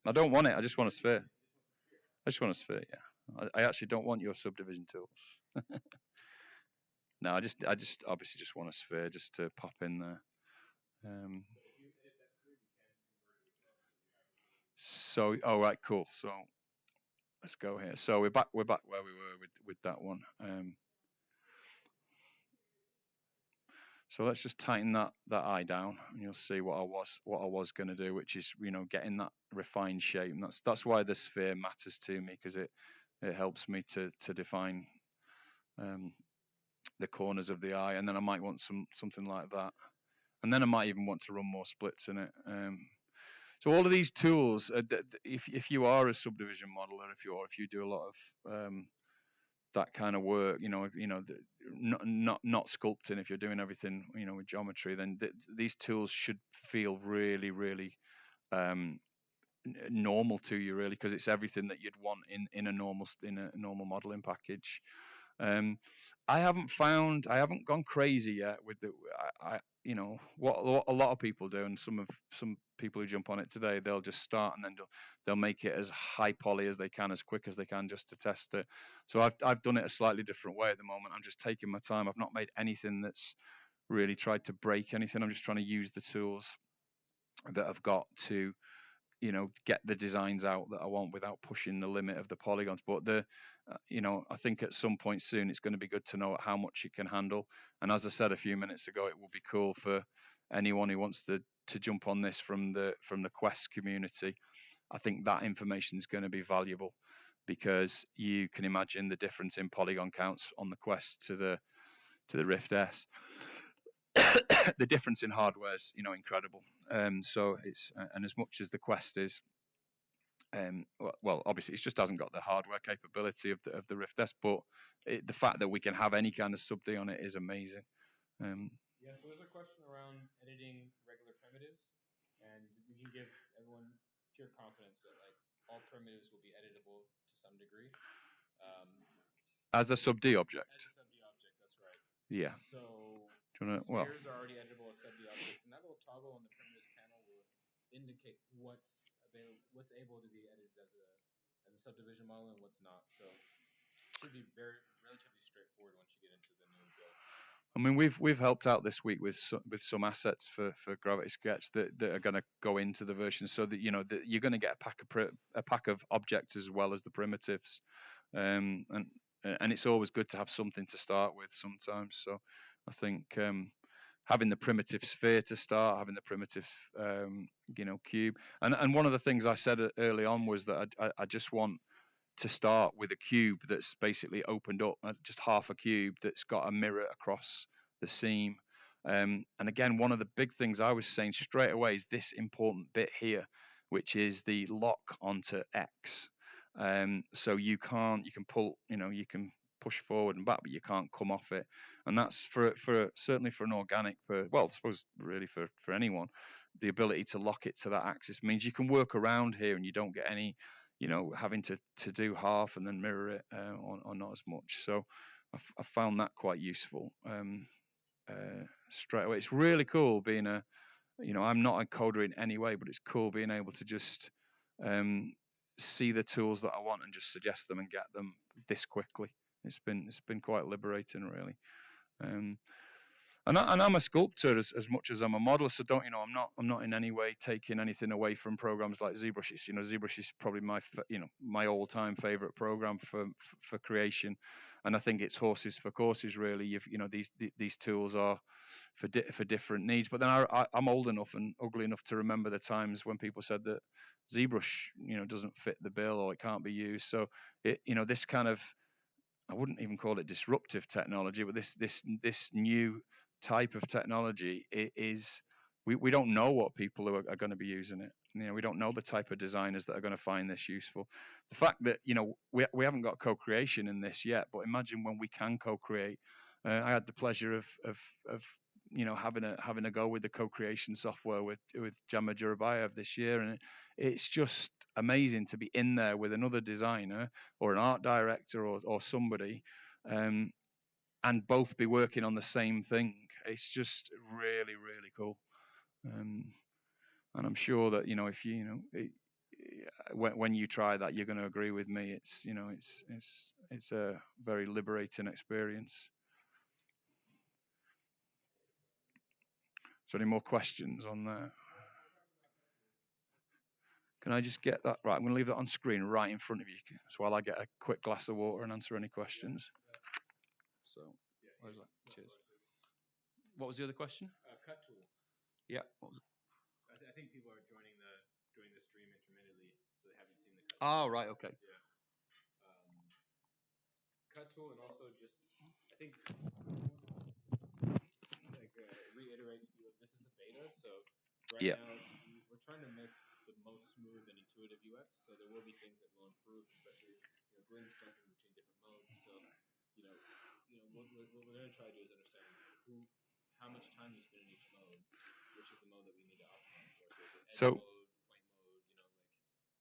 I don't want it. I just want a sphere. I just want a sphere. Yeah. I actually don't want your subdivision tools. No, I just obviously just want a sphere just to pop in there. So, all right, cool. So let's go here. So we're back where we were with that one. So let's just tighten that eye down, and you'll see what I was going to do, which is, you know, getting that refined shape. And that's why the sphere matters to me, because it helps me to define the corners of the eye. And then I might want something like that, and then I might even want to run more splits in it. So all of these tools, if you are a subdivision modeler, if you do a lot of that kind of work, not sculpting, if you're doing everything, you know, with geometry, then these tools should feel really, really normal to you, really, because it's everything that you'd want in a normal modeling package. I haven't gone crazy yet with you know, what a lot of people do, and some people who jump on it today, they'll just start and then they'll make it as high poly as they can, as quick as they can, just to test it. So I've done it a slightly different way at the moment. I'm just taking my time. I've not made anything that's really tried to break anything. I'm just trying to use the tools that I've got to, you know, get the designs out that I want without pushing the limit of the polygons. But you know, I think at some point soon it's going to be good to know how much it can handle. And as I said a few minutes ago, it will be cool for anyone who wants to jump on this from the Quest community. I think that information is going to be valuable, because you can imagine the difference in polygon counts on the Quest to the Rift S. The difference in hardware is, you know, incredible. So it's and as much as the Quest is, well, obviously it just hasn't got the hardware capability of the Rift S, but the fact that we can have any kind of SubD on it is amazing. Yeah, so there's a question around editing regular primitives, and we can give everyone pure confidence that like all primitives will be editable to some degree. As a SubD object. As a SubD object, that's right. Yeah. So well, spheres are already editable as SubD objects, and that little toggle on the primitives panel will indicate what's able to be edited as a subdivision model and what's not. So it should be relatively straightforward once you get into the new build. I mean, we've helped out this week with some assets for Gravity Sketch that are going to go into the version, so that, you know, that you're going to get a pack of objects as well as the primitives, and it's always good to have something to start with sometimes. So I think having the primitive sphere to start, having the primitive cube, and one of the things I said early on was that I just want to start with a cube that's basically opened up, just half a cube that's got a mirror across the seam. And again, one of the big things I was saying straight away is this important bit here, which is the lock onto X. So you can pull, you can push forward and back, but you can't come off it. And that's for certainly for an organic, well, I suppose really for anyone, the ability to lock it to that axis means you can work around here and you don't get any, having to do half and then mirror it or not as much. So I found that quite useful straight away. It's really cool being I'm not a coder in any way, but it's cool being able to just see the tools that I want and just suggest them and get them this quickly. It's been quite liberating, really. And I'm a sculptor as much as I'm a modeler, so I'm not in any way taking anything away from programs like ZBrush. ZBrush is probably my all-time favorite program for creation, and I think it's horses for courses, really. These tools are for different needs. But then I'm old enough and ugly enough to remember the times when people said that ZBrush doesn't fit the bill or it can't be used. So this kind of, I wouldn't even call it disruptive technology, but this new type of technology is, we don't know what people are going to be using it. We don't know the type of designers that are going to find this useful. The fact that we haven't got co-creation in this yet, but imagine when we can co-create. I had the pleasure of having a go with the co-creation software with Jama Jurabayev this year, and it's just amazing to be in there with another designer or an art director or somebody, and both be working on the same thing. It's just really, really cool. And I'm sure that when you try that, you're going to agree with me. It's a very liberating experience. So, any more questions on that? Can I just get that right? I'm going to leave that on screen right in front of you, so while I get a quick glass of water and answer any questions. So, where's that? Cheers. What was the other question? Cut tool. Yeah. I think people are joining the stream intermittently, so they haven't seen the cut. Oh, right. Okay. Yeah. Cut tool, and also just I think reiterate to you, this is a beta, so right now we're trying to make the most smooth and intuitive UX. So there will be things that will improve, especially Glen's jumping between different modes. So what we're going to try to do is understand how much time you spend in each mode, which is the mode that we need to optimize for. So is it edge mode, point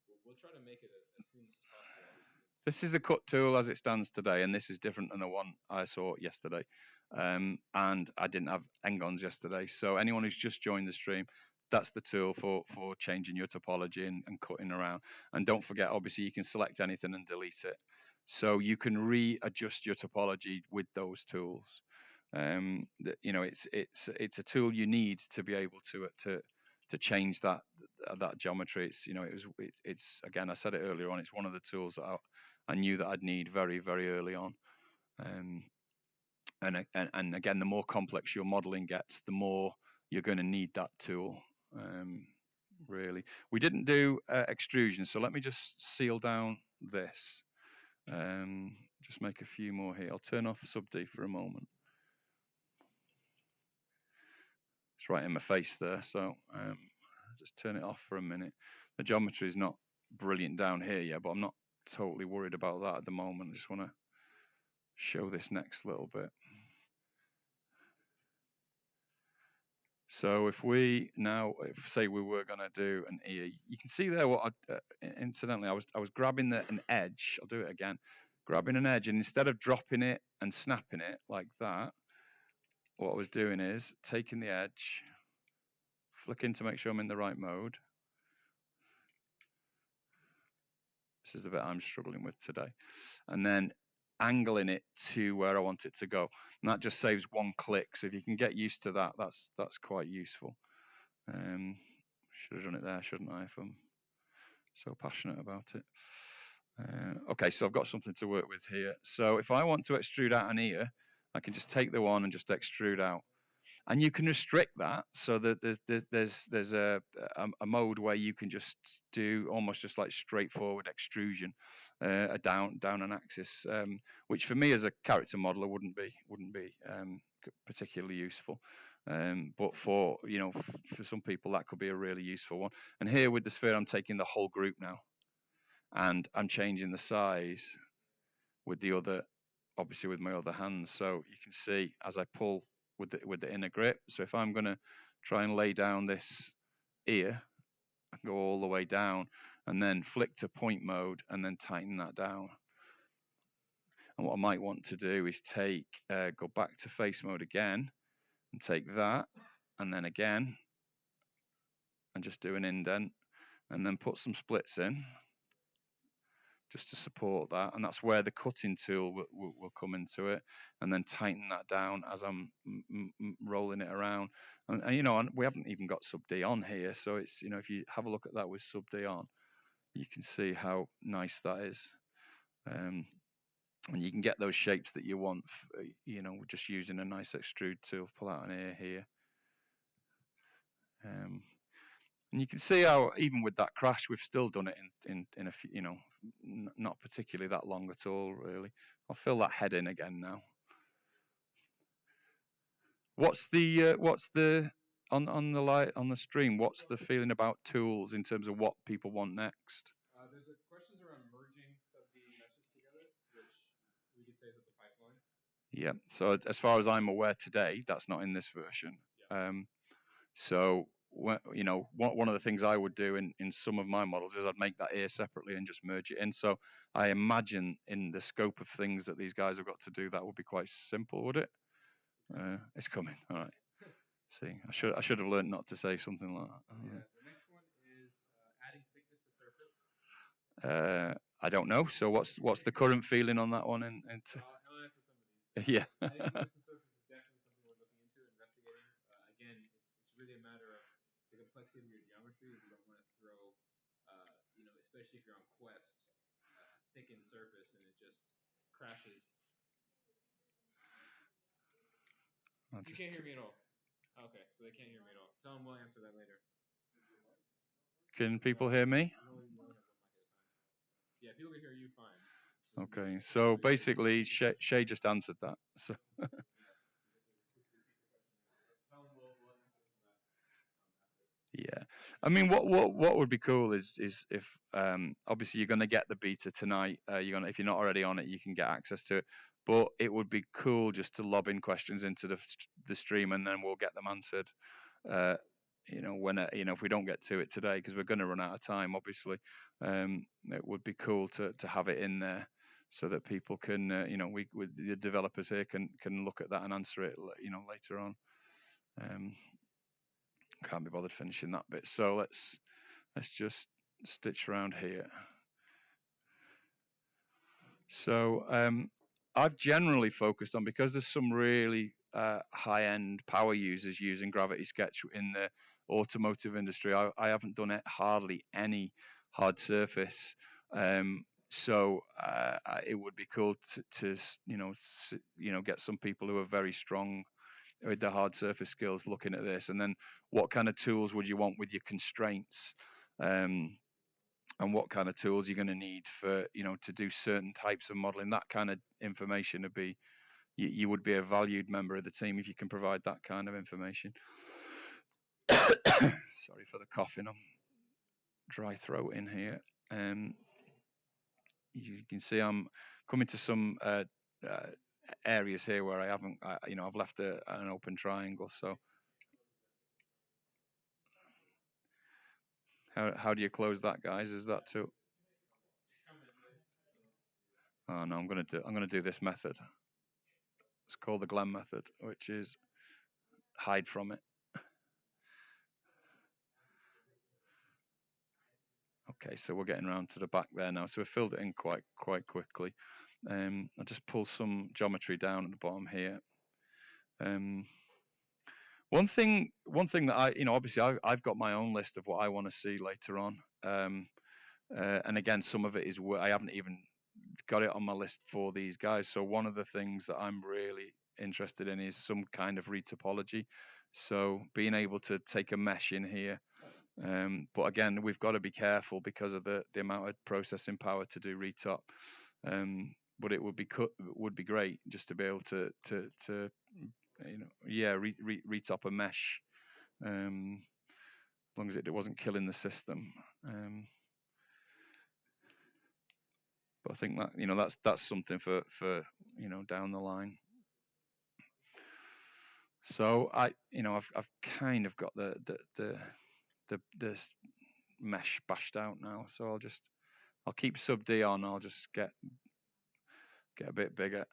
mode? We'll try to make it as seamless as possible. Obviously. This is the cut tool as it stands today, and this is different than the one I saw yesterday. And I didn't have Engons yesterday, so anyone who's just joined the stream, that's the tool for changing your topology and cutting around. And don't forget, obviously, you can select anything and delete it, so you can readjust your topology with those tools. It's a tool you need to be able to change that geometry. It's again, I said it earlier on, it's one of the tools that I knew that I'd need very, very early on. And again, the more complex your modeling gets, the more you're going to need that tool. Really, we didn't do extrusion, so let me just seal down this. Just make a few more here. I'll turn off SubD for a moment. It's right in my face there, so just turn it off for a minute. The geometry is not brilliant down here yet, but I'm not totally worried about that at the moment. I just want to show this next little bit. So if say we were going to do an ear, you can see there what incidentally I was grabbing an edge. I'll do it again. Grabbing an edge, and instead of dropping it and snapping it like that, what I was doing is taking the edge, flicking to make sure I'm in the right mode. This is the bit I'm struggling with today. And then angling it to where I want it to go. And that just saves one click. So if you can get used to that, that's quite useful. Should have done it there, shouldn't I, if I'm so passionate about it. Okay, so I've got something to work with here. So if I want to extrude out an ear, I can just take the one and just extrude out. and you can restrict that so that there's a mode where you can just do almost just like straightforward extrusion, down an axis, which for me as a character modeler wouldn't be particularly useful. But for for some people that could be a really useful one. And here with the sphere, I'm taking the whole group now, and I'm changing the size with the other, obviously with my other hand. So you can see as I pull with the inner grip. So if I'm going to try and lay down this ear, I can go all the way down and then flick to point mode and then tighten that down. And what I might want to do is go back to face mode again and take that, and then again, and just do an indent, and then put some splits in just to support that. And that's where the cutting tool will come into it, and then tighten that down as I'm rolling it around. And we haven't even got SubD on here, so it's, if you have a look at that with SubD on, you can see how nice that is. And you can get those shapes that you want, just using a nice extrude tool. Pull out an ear here. And you can see how even with that crash, we've still done it in a few, not particularly that long at all, really. I'll fill that head in again now. What's the on the stream? What's the feeling about tools in terms of what people want next? There's questions around merging SubD meshes together, which we could say is at the pipeline. Yeah. So as far as I'm aware today, that's not in this version. Yeah. So one of the things I would do in some of my models is I'd make that ear separately and just merge it in. So I imagine in the scope of things that these guys have got to do, that would be quite simple, would it? It's coming. All right. See, I should have learned not to say something like that. Yeah. The next one is adding thickness to surface. I don't know. So what's the current feeling on that one? I'll answer some of these. Yeah. Adding thickness to surface is definitely something we're looking into, investigating. Again, it's really a matter of the complexity of your geometry. If you don't want to throw, especially if you're on Quest, a thickened surface and it just crashes. You can't hear me at all. Okay, so they can't hear me at all. Tell them we'll answer that later. Can people hear me? Yeah, people can hear you fine. Okay, so basically, Shay just answered that. So. Yeah, I mean, what would be cool is if obviously you're going to get the beta tonight. If you're not already on it, you can get access to it. But it would be cool just to lob in questions into the stream, and then we'll get them answered. If we don't get to it today, because we're going to run out of time, obviously, it would be cool to have it in there so that people can, the developers here can look at that and answer it, later on. Can't be bothered finishing that bit, so let's just stitch around here. So I've generally focused on, because there's some really high-end power users using Gravity Sketch in the automotive industry. I haven't done hardly any hard surface, so it would be cool to get some people who are very strong with the hard surface skills looking at this. And then what kind of tools would you want with your constraints, and what kind of tools you're going to need for to do certain types of modeling. That kind of information would be, you would be a valued member of the team if you can provide that kind of information. Sorry for the coughing, I'm dry throat in here. You can see I'm coming to some areas here where I haven't, I've left an open triangle. So how do you close that, guys? Is that too? Oh no, I'm gonna do this method. It's called the Glen method, which is hide from it. Okay, so we're getting around to the back there now. So we filled it in quite quickly. I'll just pull some geometry down at the bottom here. One thing that obviously I've got my own list of what I want to see later on. And again, some of it is I haven't even got it on my list for these guys. So one of the things that I'm really interested in is some kind of retopology. So being able to take a mesh in here, but again, we've got to be careful because of the amount of processing power to do retop. But it would be great just to be able to retop a mesh, as long as it wasn't killing the system. But I think that that's something for down the line. So I've kind of got the mesh bashed out now. So I'll keep SubD on. I'll just get a bit bigger.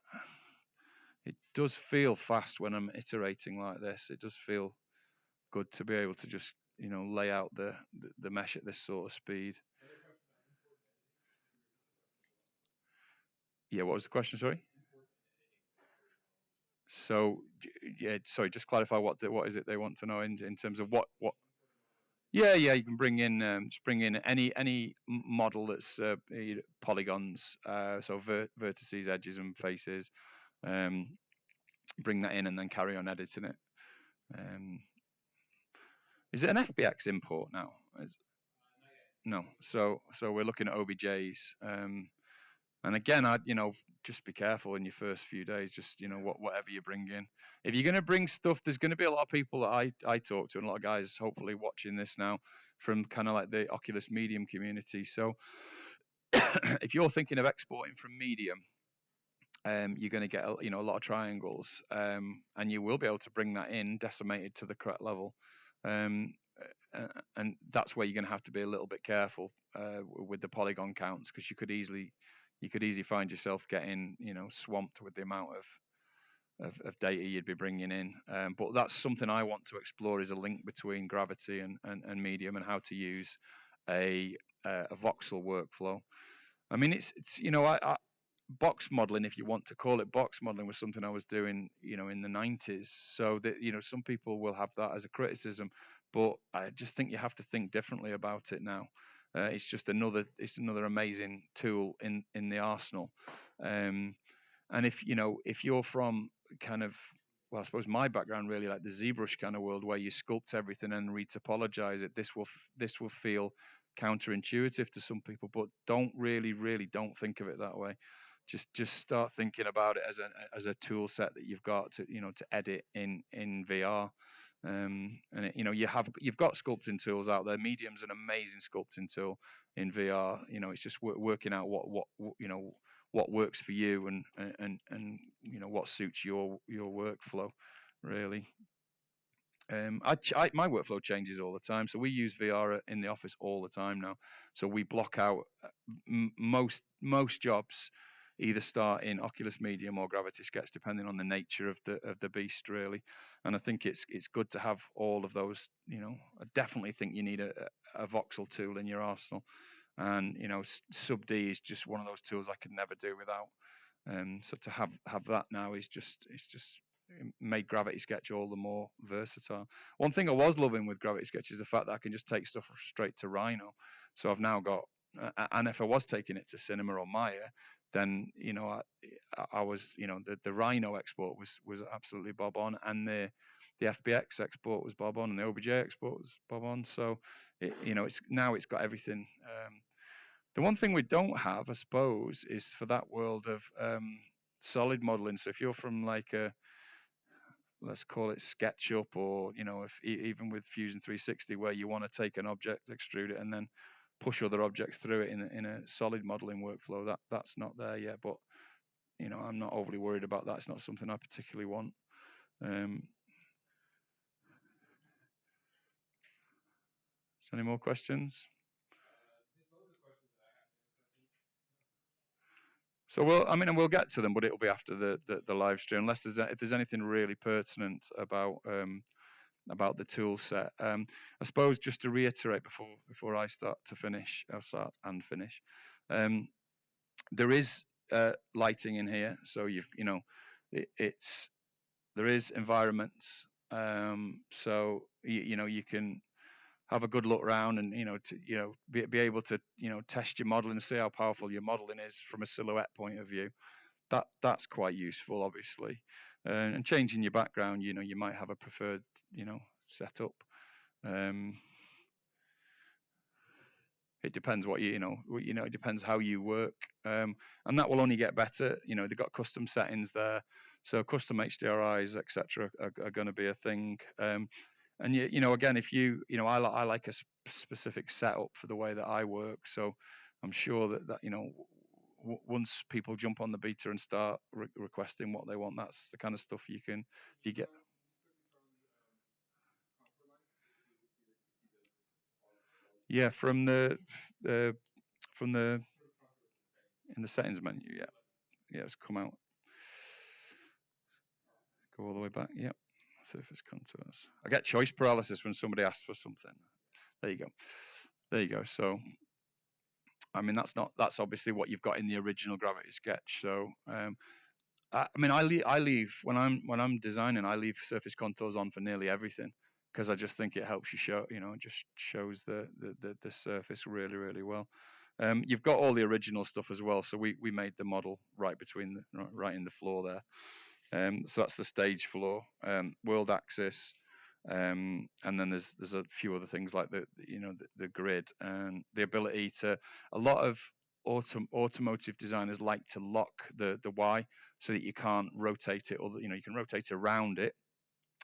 It does feel fast when I'm iterating like this. It does feel good to be able to just lay out the mesh at this sort of speed. Yeah, what was the question? Sorry. So yeah, sorry. Just clarify what is it they want to know in terms of what. Yeah, you can bring in any model that's polygons, so vertices, edges, and faces. Bring that in and then carry on editing it. Is it an FBX import now? No. So we're looking at OBJs. And again, I'd just be careful in your first few days. Just whatever you bring in. If you're going to bring stuff, there's going to be a lot of people that I talk to, and a lot of guys hopefully watching this now from kind of like the Oculus Medium community. So if you're thinking of exporting from Medium, you're going to get a lot of triangles, and you will be able to bring that in decimated to the correct level. And that's where you're going to have to be a little bit careful with the polygon counts, because you could easily find yourself getting swamped with the amount of data you'd be bringing in. But that's something I want to explore, is a link between Gravity and Medium, and how to use a voxel workflow. I mean, it's I box modeling, if you want to call it box modeling, was something I was doing in the 90s. So that some people will have that as a criticism, but I just think you have to think differently about it now. It's just another amazing tool in the arsenal. And if you're from kind of, well, I suppose my background really like the ZBrush kind of world, where you sculpt everything and retopologize it, this will feel counterintuitive to some people, but don't think of it that way. Just start thinking about it as a tool set that you've got to edit in VR. And you've got sculpting tools out there. Medium's an amazing sculpting tool in VR. It's just working out what works for you and what suits your workflow, really. My workflow changes all the time. So we use VR in the office all the time now. So we block out most jobs either start in Oculus Medium or Gravity Sketch, depending on the nature of the beast, really. And I think it's good to have all of those. I definitely think you need a voxel tool in your arsenal, and SubD is just one of those tools I could never do without. So to have that now is just made Gravity Sketch all the more versatile. One thing I was loving with Gravity Sketch is the fact that I can just take stuff straight to Rhino. So I've now got, and if I was taking it to Cinema or Maya, then I was the Rhino export was absolutely bob on, and the FBX export was bob on, and the OBJ export was bob on. So it's got everything. The one thing we don't have, I suppose, is for that world of solid modeling. So if you're from like let's call it SketchUp, or even with Fusion 360, where you want to take an object, extrude it, and then push other objects through it in a solid modeling workflow, that's not there yet. But I'm not overly worried about that. It's not something I particularly want. Any more questions? So we'll get to them, but it'll be after the live stream, unless if there's anything really pertinent about the tool set. I suppose just to reiterate before I start and finish, there is lighting in here, so there is environments, so you can have a good look around and be able to test your modeling and see how powerful your modeling is from a silhouette point of view. That's quite useful, obviously. And changing your background, you know, you might have a preferred, you know, setup. It depends what you know, it depends how you work, and that will only get better. You know, they've got custom settings there, so custom HDRIs, etc., are going to be a thing. And you know, again, if you know, I like a specific setup for the way that I work, so I'm sure that you know, once people jump on the beta and start requesting what they want, that's the kind of stuff you get. Yeah, from the from the in the settings menu. Yeah, yeah, it's come out. Go all the way back. Yep. Surface contours. I get choice paralysis when somebody asks for something. There you go. There you go. So, I mean, that's obviously what you've got in the original Gravity sketch. So, I mean, I leave when I'm designing, I leave surface contours on for nearly everything because I just think it helps you show, you know, it just shows the surface really, really well. You've got all the original stuff as well. So we made the model right in the floor there. So that's the stage floor, world axis, and then there's a few other things like the grid and the ability to. A lot of automotive designers like to lock the Y so that you can't rotate it, or you know, you can rotate around it,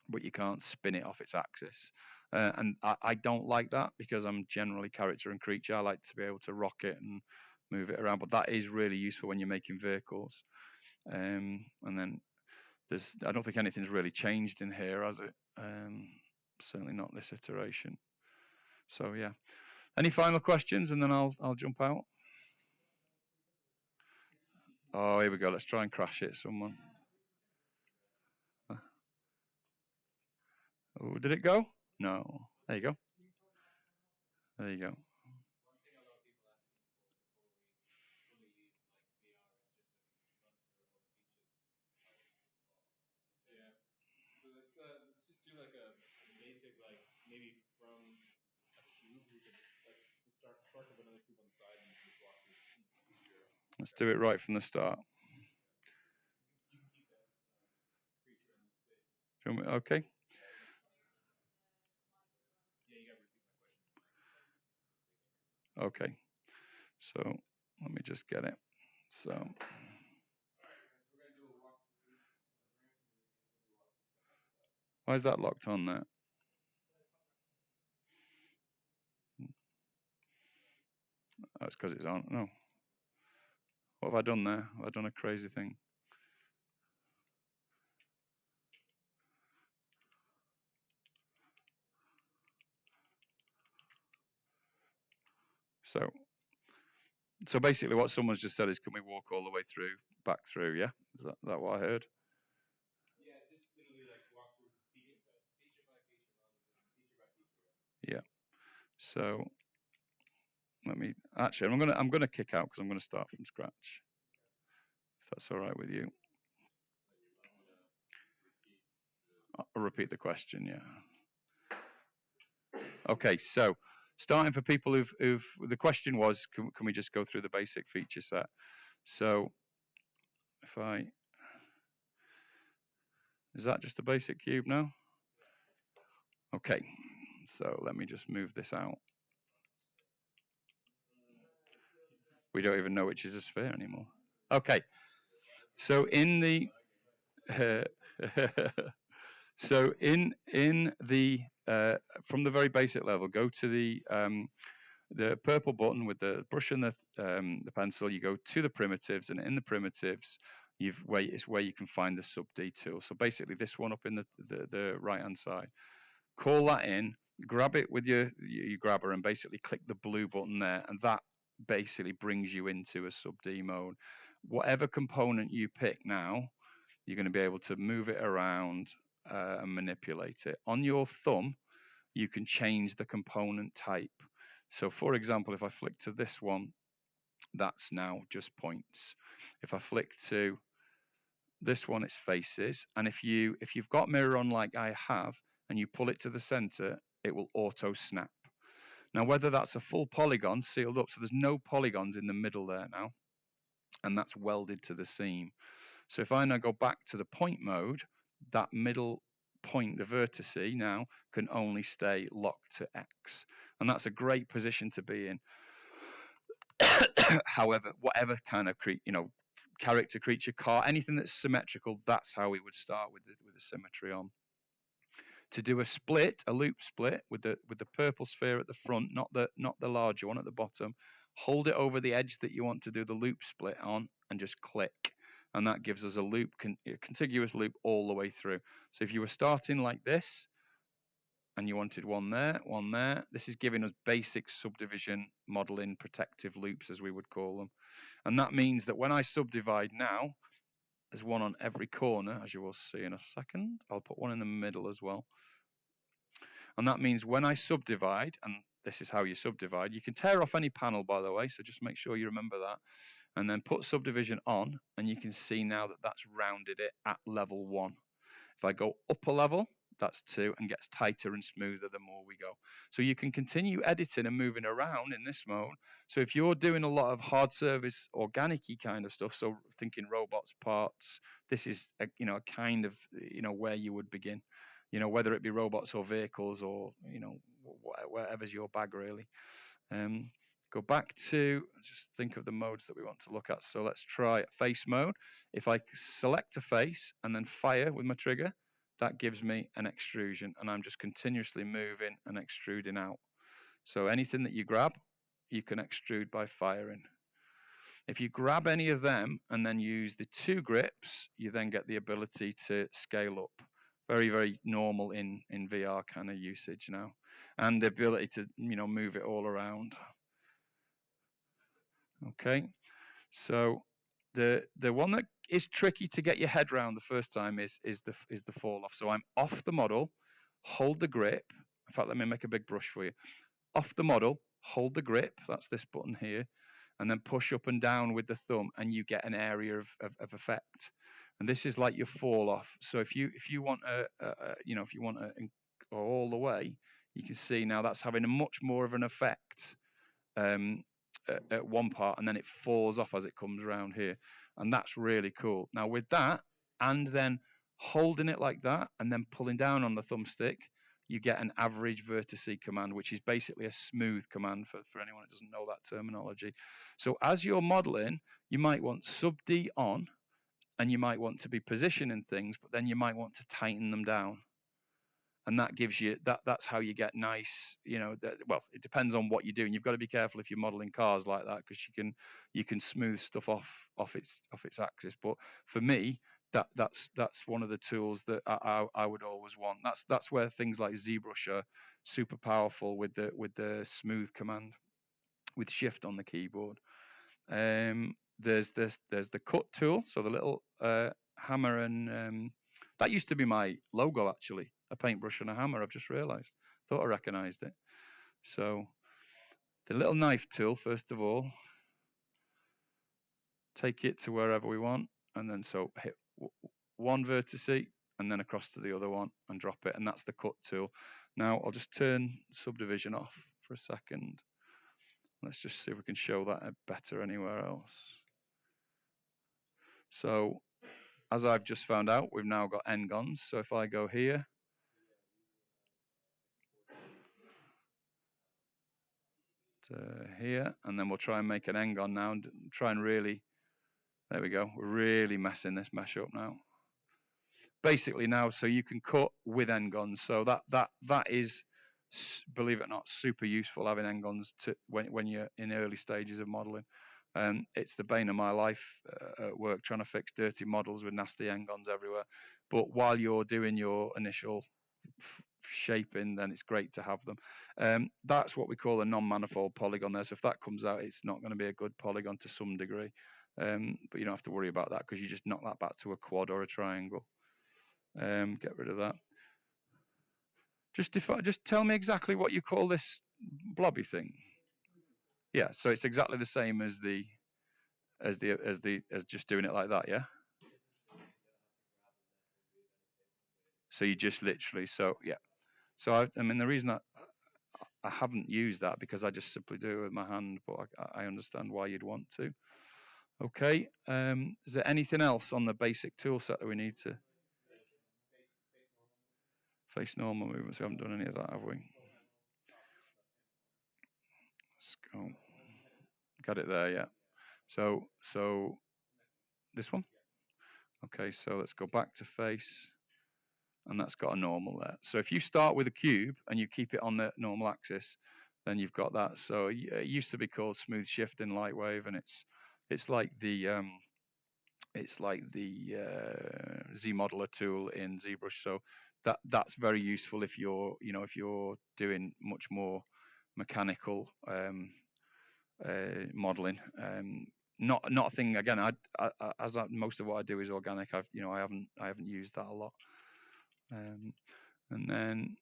but you can't spin it off its axis. And I don't like that because I'm generally character and creature. I like to be able to rock it and move it around, but that is really useful when you're making vehicles. And then I don't think anything's really changed in here, has it? Certainly not this iteration. So yeah. Any final questions, and then I'll jump out. Oh, here we go. Let's try and crash it, someone. Oh, did it go? No. There you go. There you go. Let's just do like a basic, like maybe from a cube, we could like just start with another cube on the side and you can just walk through each feature. Let's do it right from the start. You can keep that creature in this space. Okay. Yeah, you gotta repeat my question. Okay. So let me just get it. So. Why is that locked on there? Oh, it's because it's on. No. What have I done there? Have I done a crazy thing? So basically what someone's just said is, can we walk all the way through, back through, yeah? Is that what I heard? Yeah, just literally like walk through feature by feature rather than feature by feature. Yeah. So let me, actually, I'm gonna kick out because I'm gonna start from scratch. If that's all right with you. I'll repeat the question, yeah. Okay, so starting for people who've the question was, can we just go through the basic feature set? So if is that just a basic cube now? Okay, so let me just move this out. We don't even know which is a sphere anymore. Okay, so in the so in the from the very basic level, go to the purple button with the brush and the pencil. You go to the primitives, and in the primitives, it's where you can find the SubD tool. So basically, this one up in the right hand side. Call that in, grab it with your grabber, and basically click the blue button there, and that basically brings you into a SubD mode. Whatever component you pick now, you're going to be able to move it around and manipulate it. On your thumb, you can change the component type. So for example, if I flick to this one, that's now just points. If I flick to this one, it's faces. And if you've got mirror on like I have, and you pull it to the center, it will auto snap. Now, whether that's a full polygon sealed up, so there's no polygons in the middle there now, and that's welded to the seam. So if I now go back to the point mode, that middle point, the vertice now can only stay locked to X. And that's a great position to be in. However, whatever kind of character, creature, car, anything that's symmetrical, that's how we would start with the symmetry on. To do a split, a loop split with the purple sphere at the front, not the larger one at the bottom, hold it over the edge that you want to do the loop split on, and just click, and that gives us a loop, a contiguous loop all the way through. So if you were starting like this, and you wanted one there, this is giving us basic subdivision modeling protective loops, as we would call them. And that means that when I subdivide now, there's one on every corner, as you will see in a second. I'll put one in the middle as well. And that means when I subdivide, and this is how you subdivide, you can tear off any panel, by the way, so just make sure you remember that. And then put subdivision on, and you can see now that that's rounded it at level 1. If I go up a level, that's 2, and gets tighter and smoother the more we go. So you can continue editing and moving around in this mode. So if you're doing a lot of hard service, organic-y kind of stuff, so thinking robots, parts, this is a kind of where you would begin. Whether it be robots or vehicles, or whatever's your bag really. Go back to, just think of the modes that we want to look at. So let's try face mode. If I select a face and then fire with my trigger, that gives me an extrusion, and I'm just continuously moving and extruding out. So anything that you grab, you can extrude by firing. If you grab any of them and then use the 2 grips, you then get the ability to scale up. Very, very normal in VR kind of usage now. And the ability to, move it all around. Okay, so the one that is tricky to get your head around the first time is the fall off. So I'm off the model, hold the grip. In fact, let me make a big brush for you. Off the model, hold the grip. That's this button here, and then push up and down with the thumb, and you get an area of effect. And this is like your fall off. So if you want if you want to go all the way, you can see now that's having a much more of an effect. At one part, and then it falls off as it comes around here, and that's really cool. Now with that, and then holding it like that and then pulling down on the thumbstick, you get an average vertice command, which is basically a smooth command for anyone that doesn't know that terminology. So as you're modeling, you might want SubD on, and you might want to be positioning things, but then you might want to tighten them down. And that gives you that's how you get nice, well, it depends on what you're doing. You've got to be careful if you're modeling cars like that, because you can smooth stuff off its axis. But for me, that's one of the tools that I would always want. That's where things like ZBrush are super powerful with the smooth command with shift on the keyboard. There's the cut tool, so the little hammer, and that used to be my logo actually. A paintbrush and a hammer, I've just realized. Thought I recognized it. So the little knife tool, first of all, take it to wherever we want, and then so hit one vertice and then across to the other one and drop it, and that's the cut tool. Now I'll just turn subdivision off for a second. Let's just see if we can show that better anywhere else. So as I've just found out, we've now got n-gons. So if I go here, here, and then we'll try and make an n-gon now, and try and really, there we go, we're really messing this mesh up now. Basically now, so you can cut with n-gons, so that is, believe it or not, super useful having n-gons to when you're in early stages of modeling. It's the bane of my life at work, trying to fix dirty models with nasty n-gons everywhere. But while you're doing your initial shaping, then it's great to have them. That's what we call a non-manifold polygon there. So if that comes out, it's not going to be a good polygon to some degree. But you don't have to worry about that, because you just knock that back to a quad or a triangle. Get rid of that. Just tell me exactly what you call this blobby thing. Yeah, so it's exactly the same as just doing it like that, yeah. So you just literally, so yeah. So I mean, the reason I haven't used that, because I just simply do it with my hand, but I understand why you'd want to. Okay. Is there anything else on the basic tool set that we need to face normal movements? We haven't done any of that, have we? Let's go. Got it there, yeah. So this one. Okay, so let's go back to face, and that's got a normal there. So if you start with a cube and you keep it on the normal axis, then you've got that. So it used to be called smooth shift in Lightwave, and it's like the Z modeler tool in ZBrush. So that's very useful if you're if you're doing much more mechanical modeling. Not a thing again. Most of what I do is organic. I haven't used that a lot. And then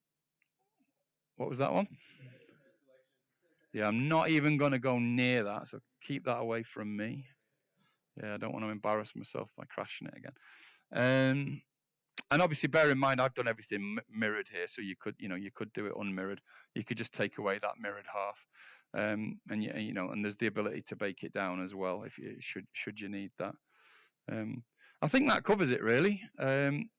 what was that one? Yeah, I'm not even going to go near that. So keep that away from me. Yeah, I don't want to embarrass myself by crashing it again. And obviously, bear in mind, I've done everything mirrored here, so you could do it unmirrored. You could just take away that mirrored half, and there's the ability to bake it down as well if you should you need that. I think that covers it really.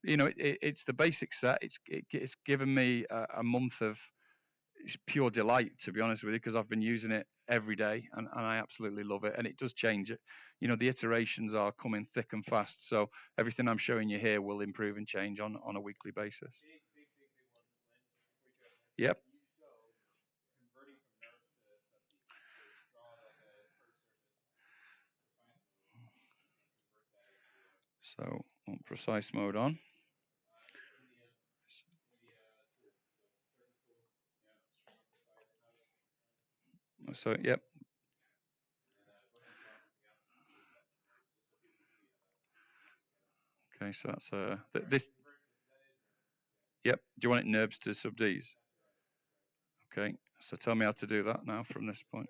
It's the basic set. It's given me a month of pure delight, to be honest with you, because I've been using it every day and I absolutely love it, and it does change it. The iterations are coming thick and fast, so everything I'm showing you here will improve and change on a weekly basis. Yep. So on precise mode on. So yep. Okay, so that's this. Yep. Do you want it NURBS to SubDs? Okay. So tell me how to do that now from this point.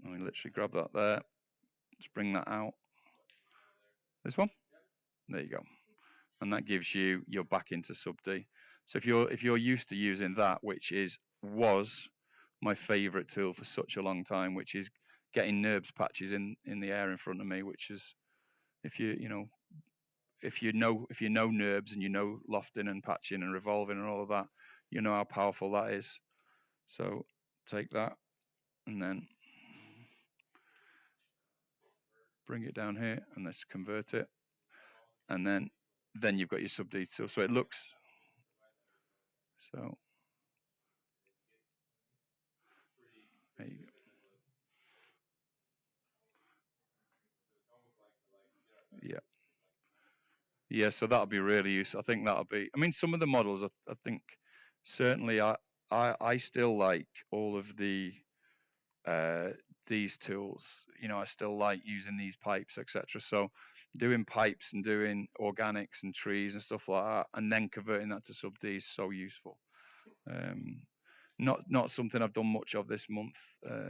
I literally grab that there. Just bring that out. This one. There you go. And that gives you're back into SubD. So if you're used to using that, which was my favorite tool for such a long time, which is getting NURBS patches in the air in front of me, which is if you know NURBS and you know lofting and patching and revolving and all of that, you know how powerful that is. So take that and then bring it down here and let's convert it, and then you've got your SubD tool. So it looks so. There you go. Yeah. Yeah, so that'll be really useful. I think that'll be. I mean, some of the models, I think, certainly, I still like all of these tools. I still like using these pipes, etc. So, doing pipes and doing organics and trees and stuff like that, and then converting that to SubD is so useful. Not something I've done much of this month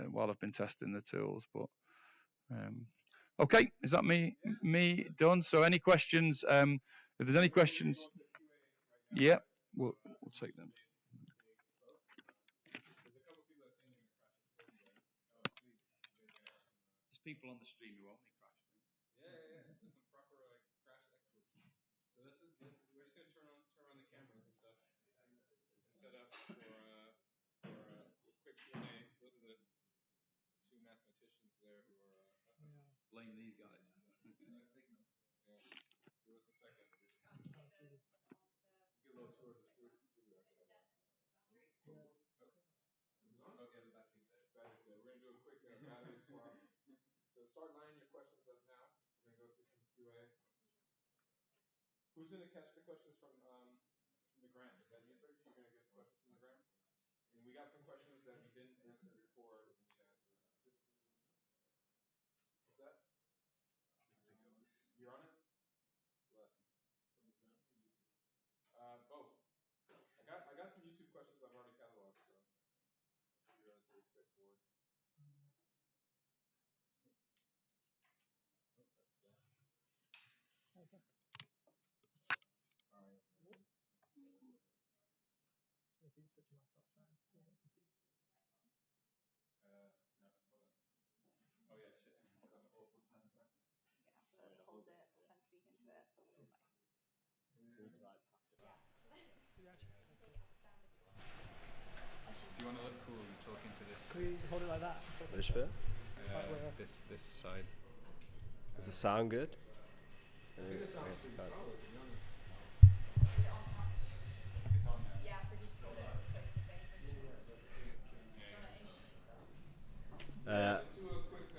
while I've been testing the tools, but. Okay, is that me done? So any questions? If there's any questions, yeah, we'll take them. There's people on the stream who only crash things. Yeah. There's some proper crash experts. So we're just gonna turn on the cameras and stuff and set up for quick Q&A. Those are the two mathematicians there who are Blame these guys. Yeah. Give us a second. Give a little tour of the studio. Okay, the battery's dead. Battery's dead. We're gonna do a quick battery swap. So start lining your questions up now. We're gonna go through some QA. Who's gonna catch the questions from the gram? Is that you, Sergio? You're gonna get the questions from the gram? And we got some questions that we didn't answer before that we need to answer. What's that? You're on it? Less. Both. I got some YouTube questions I've already cataloged, so should be relatively straightforward. All right. No, hold on. If you want to look cool, you talk into this. Can we hold it like that? Which bit? This side. Does it sound good? I think it sounds Yes, pretty it does. solid, to be honest. Is it on now? It's on now. Yeah, so you just hold it close to your face. Do you want to introduce yourself? Let's do a quick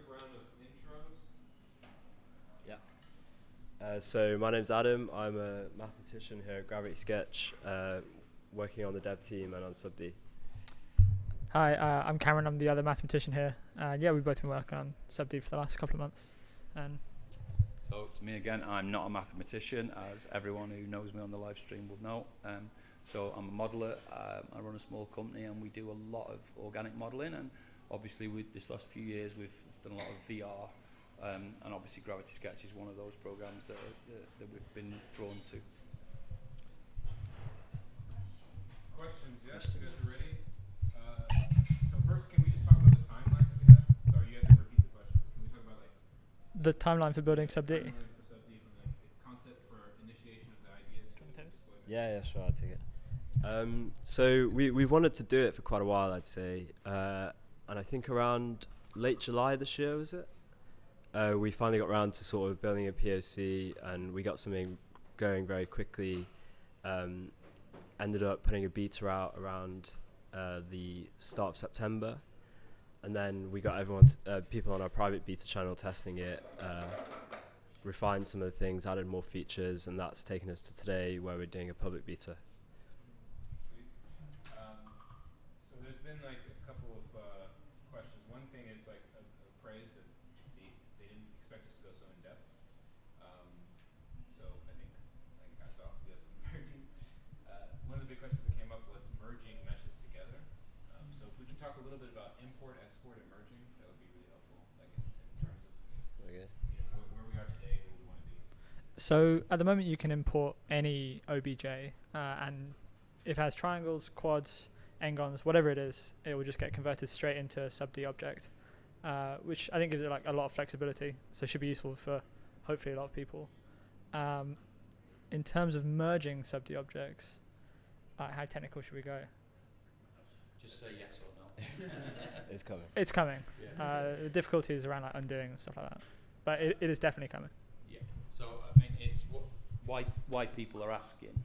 round of intros. So my name's Adam. I'm a mathematician here at Gravity Sketch, working on the dev team and on SubD. Hi, I'm Cameron. I'm the other mathematician here. Yeah, we've both been working on SubD for the last couple of months. And So it's me again. I'm not a mathematician, as everyone who knows me on the live stream will know. So I'm a modeler. I run a small company, and we do a lot of organic modeling. And obviously, with this last few years, we've done a lot of VR. And obviously, Gravity Sketch is one of those programs that we've been drawn to. Questions, yes? You guys are ready? So first, can we just talk about the timeline that we have? Sorry, you have to repeat the question. Can we talk about like the timeline for building SubD. timeline for SubD from like concept for initiation of the idea to deployment? Yeah, sure, I'll take it. So we've wanted to do it for quite a while, I'd say. And I think around late July this year, was it? We finally got around to sort of building a POC, and we got something going very quickly. Ended up putting a beta out around the start of September, and then we got people on our private beta channel testing it, refined some of the things, added more features, and that's taken us to today where we're doing a public beta. Sweet. So there's been like a couple of questions. One thing is like a praise that they didn't expect us to go so in depth. So I think hats off. You guys have been very deep. One of the big questions that came up was merging meshes together. So if we can talk a little bit about import, export, and merging, that would be really helpful. Like in terms of Okay. where we are today, what we want to do. So at the moment, you can import any OBJ, and if it has triangles, quads, n-gons, whatever it is, it will just get converted straight into a SubD object, which I think gives it like a lot of flexibility. So it should be useful for hopefully a lot of people. In terms of merging SubD objects, how technical should we go? Just say yes or no. It's coming. It's coming. Yeah. The difficulty is around like undoing and stuff like that, but it is definitely coming. Yeah. So I mean, it's why people are asking.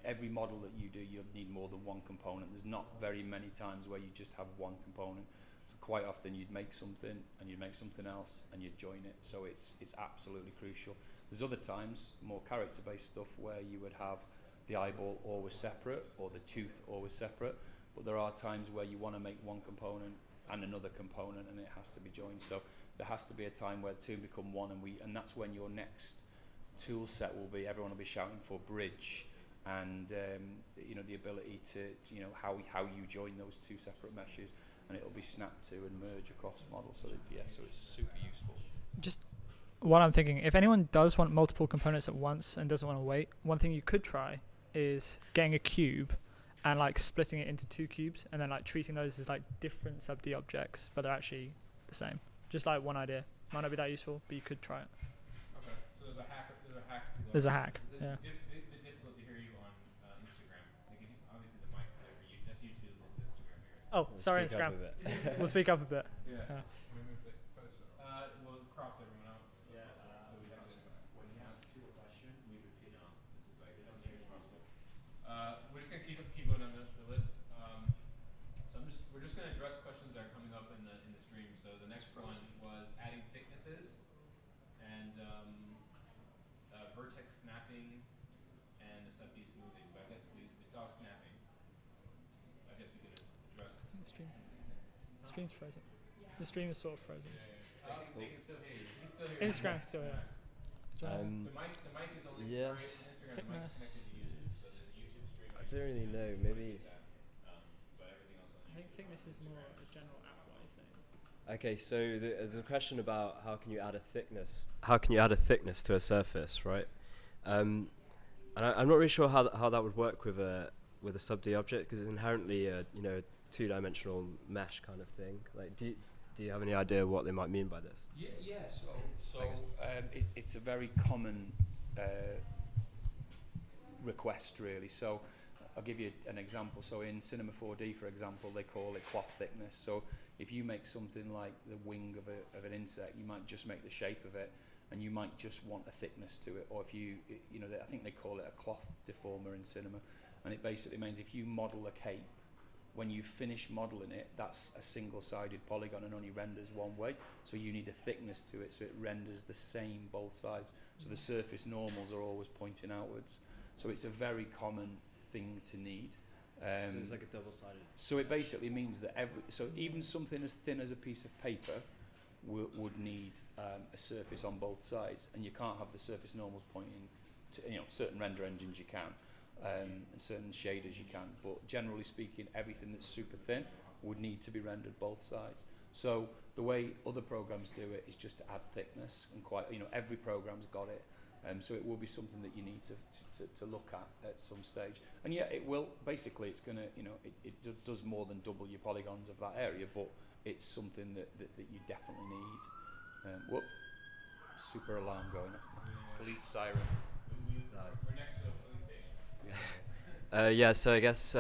Every model that you do, you'll need more than one component. There's not very many times where you just have one component. So quite often you'd make something and you'd make something else and you'd join it. So it's absolutely crucial. There's other times, more character-based stuff, where you would have the eyeball always separate or the tooth always separate. But there are times where you want to make one component and another component, and it has to be joined. So there has to be a time where two become one, and that's when your next tool set will be. Everyone will be shouting for bridge, and the ability to how you join those two separate meshes, and it'll be snapped to and merge across models. So so it's super useful. Just what I'm thinking, if anyone does want multiple components at once and doesn't want to wait, one thing you could try is getting a cube and like splitting it into two cubes and then like treating those as like different SubD objects, but they're actually the same. Just like one idea. Might not be that useful, but you could try it. Okay. So there's a hack. There's a hack. Yeah. Bit difficult to hear you on Instagram. Like obviously the mic is there for you. That's YouTube. This is Instagram here. Oh, sorry, Speak up Instagram. a bit. We'll speak up a bit. Yeah. Yeah. Can we move it closer? Well, it crops everyone out. Yeah. So we have to. When you ask a question, we repeat on. This is like as near as possible. We're just gonna keep going on the list. So we're just gonna address questions that are coming up in the stream. So the next one was adding thicknesses and vertex snapping and a SubD smoothing. But I guess we saw snapping. I guess we could address The stream. some of these things. The stream's frozen. The stream is sort of frozen. They can still hear you. You can still hear Instagram's still here. Do you want- The mic is only Yeah. sorry, Instagram. The mic Thickness is connected to YouTube, so there's a YouTube stream. I don't really know. Maybe. But everything else on I think thickness is more a general app-wide thing. Okay, so there's a question about how can you add a thickness? How can you add a thickness to a surface, right? And I'm not really sure how that would work with a SubD object, because it's inherently a two-dimensional mesh kind of thing. Like, Do you have any idea what they might mean by this? Yeah. It's a very common request, really. So I'll give you an example. So in Cinema 4D, for example, they call it cloth thickness. So if you make something like the wing of an insect, you might just make the shape of it, and you might just want a thickness to it. Or if I think they call it a cloth deformer in cinema, and it basically means if you model a cape, when you finish modelling it, that's a single-sided polygon and only renders one way. So you need a thickness to it, so it renders the same both sides. So the surface normals are always pointing outwards. So it's a very common thing to need. So it's like a double-sided. So it basically means that even something as thin as a piece of paper would need a surface on both sides, and you can't have the surface normals pointing to, certain render engines you can, and certain shaders you can, but generally speaking, everything that's super thin would need to be rendered both sides. So the way other programs do it is just to add thickness, and every program's got it. So it will be something that you need to look at some stage. And yeah, it will, basically it's going to, it does more than double your polygons of that area, but it's something that you definitely need. Whoop, super alarm going off. Police siren. We're next to a police station. Yeah, so I guess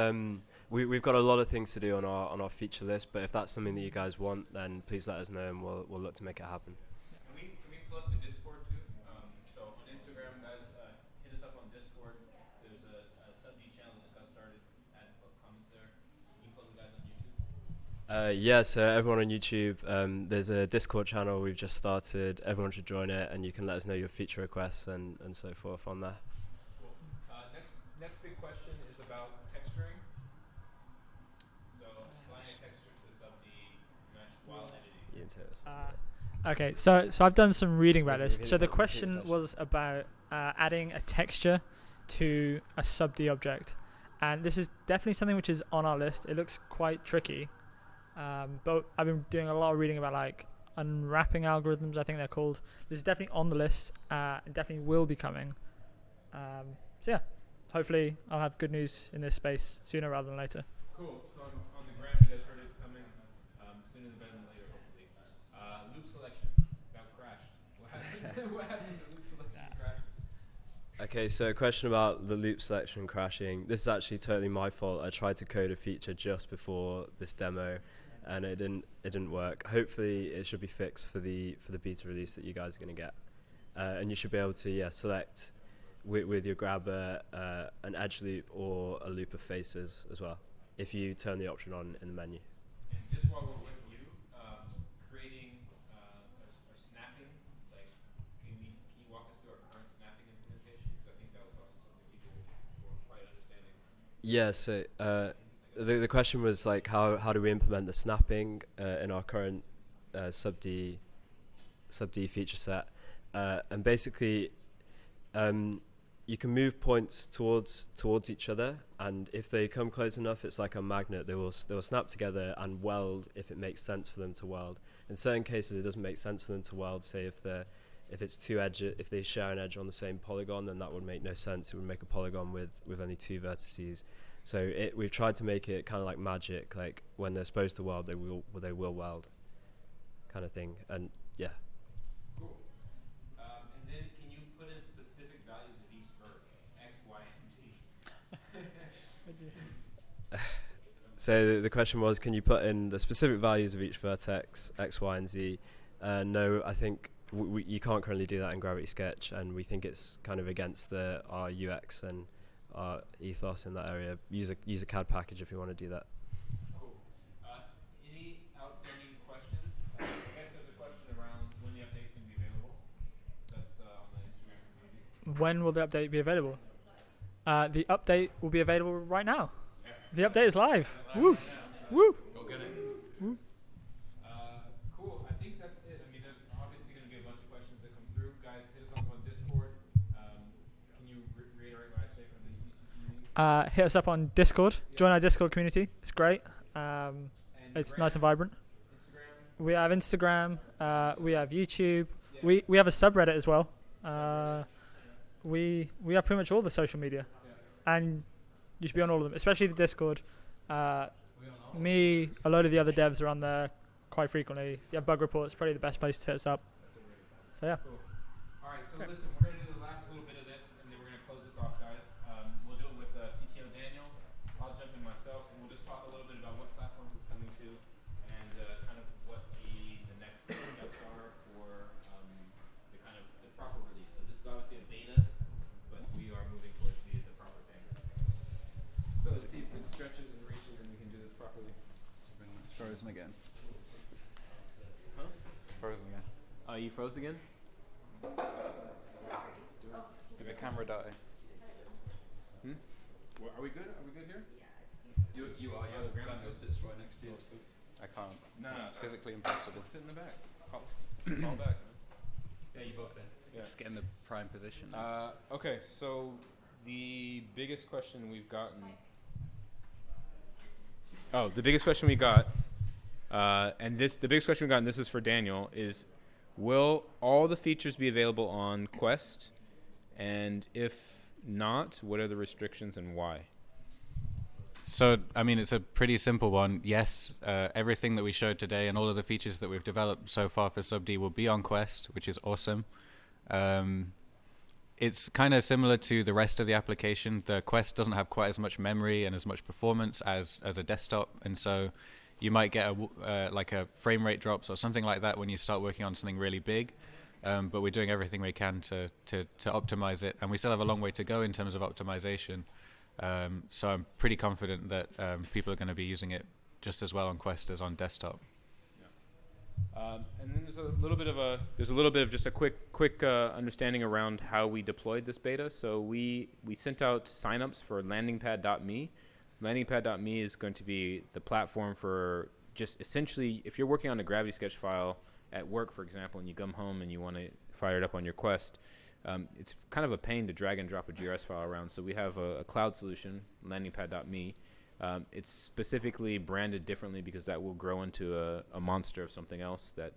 we've got a lot of things to do on our feature list, but if that's something that you guys want, then please let us know and we'll look to make it happen. Can we plug the Discord too? So on Instagram, guys, hit us up on Discord. There's a SubD channel that just got started. Add comments there. Can you plug the guys on YouTube? Yeah, so everyone on YouTube, there's a Discord channel we've just started. Everyone should join it, and you can let us know your feature requests and so forth on there. Cool. Next big question is about texturing. So applying a texture to a SubD mesh while editing. You can take this. Okay, so I've done some reading about this. So the question was about adding a texture to a SubD object, and this is definitely something which is on our list. It looks quite tricky, but I've been doing a lot of reading about like unwrapping algorithms, I think they're called. This is definitely on the list. It definitely will be coming. So yeah, hopefully I'll have good news in this space sooner rather than later. Cool. So on the ground, you guys heard it's coming sooner than later, hopefully. Loop selection. That crashed. What happened? What happens if loop selection crashes? Okay, so a question about the loop selection crashing. This is actually totally my fault. I tried to code a feature just before this demo, and it didn't work. Hopefully, it should be fixed for the beta release that you guys are going to get, and you should be able to select with your grabber an edge loop or a loop of faces as well, if you turn the option on in the menu. And just while we're with you, creating or snapping, like, can you walk us through our current snapping implementation? Because I think that was also something people weren't quite understanding. Yeah, so the question was like, how do we implement the snapping in our current SubD feature set? And basically, you can move points towards each other, and if they come close enough, it's like a magnet. They will snap together and weld if it makes sense for them to weld. In certain cases, it doesn't make sense for them to weld. Say if it's two edges, if they share an edge on the same polygon, then that would make no sense. It would make a polygon with only two vertices. So we've tried to make it kind of like magic, like when they're supposed to weld, they will weld, kind of thing. And yeah. Cool. And then can you put in specific values of each verb, X, Y, and Z? So the question was, can you put in the specific values of each vertex, X, Y, and Z? No, I think you can't currently do that in Gravity Sketch, and we think it's kind of against our UX and our ethos in that area. Use a CAD package if you want to do that. Cool. Any outstanding questions? I guess there's a question around when the update's going to be available. That's on the Instagram community. When will the update be available? The update will be available right now. The update is live. Woo! Woo! Go get it. Woo! Cool. I think that's it. I mean, there's obviously going to be a bunch of questions that come through. Guys, hit us up on Discord. Can you reiterate what I say from the YouTube community? Hit us up on Discord. Join our Discord community. It's great. It's nice and vibrant. Instagram. We have Instagram. We have YouTube. We have a subreddit as well. We have pretty much all the social media, and you should be on all of them, especially the Discord. Me, a load of the other devs are on there quite frequently. If you have bug reports, probably the best place to hit us up. So yeah. Cool. All right, so Great. listen, we're going to do the last little bit of this, and then we're going to close this off, guys. We'll do it with CTO Daniel. I'll jump in myself, and we'll just talk a little bit about what platforms it's coming to, and kind of what the next steps are for the kind of the proper release. So this is obviously a beta, but we are moving towards the proper thing. So let's see if this stretches and reaches, and we can do this properly. It's frozen again. Huh? It's frozen again. Oh, you froze again? Did the camera die? Well, are we good? Are we good here? You are. Yeah, the Daniel ground's sits right next to you. I can't. No, It's physically impossible. Sit in the back. Fall back, man. Yeah, you both there. Yeah. Just get in the prime position. Okay, so the biggest question we've gotten. Oh, the biggest question we got, the biggest question we got, and this is for Daniel, is will all the features be available on Quest? And if not, what are the restrictions and why? So, I mean, it's a pretty simple one. Yes, everything that we showed today and all of the features that we've developed so far for SubD will be on Quest, which is awesome. It's kind of similar to the rest of the application. The Quest doesn't have quite as much memory and as much performance as a desktop, and so you might get like a frame rate drops or something like that when you start working on something really big. But we're doing everything we can to optimize it, and we still have a long way to go in terms of optimization. So I'm pretty confident that people are going to be using it just as well on Quest as on desktop. And then there's a little bit of just a quick understanding around how we deployed this beta. So we sent out signups for landingpad.me. Landingpad.me is going to be the platform for just essentially, if you're working on a Gravity Sketch file at work, for example, and you come home and you want to fire it up on your Quest, it's kind of a pain to drag and drop a GRS file around. So we have a cloud solution, landingpad.me. It's specifically branded differently because that will grow into a monster of something else that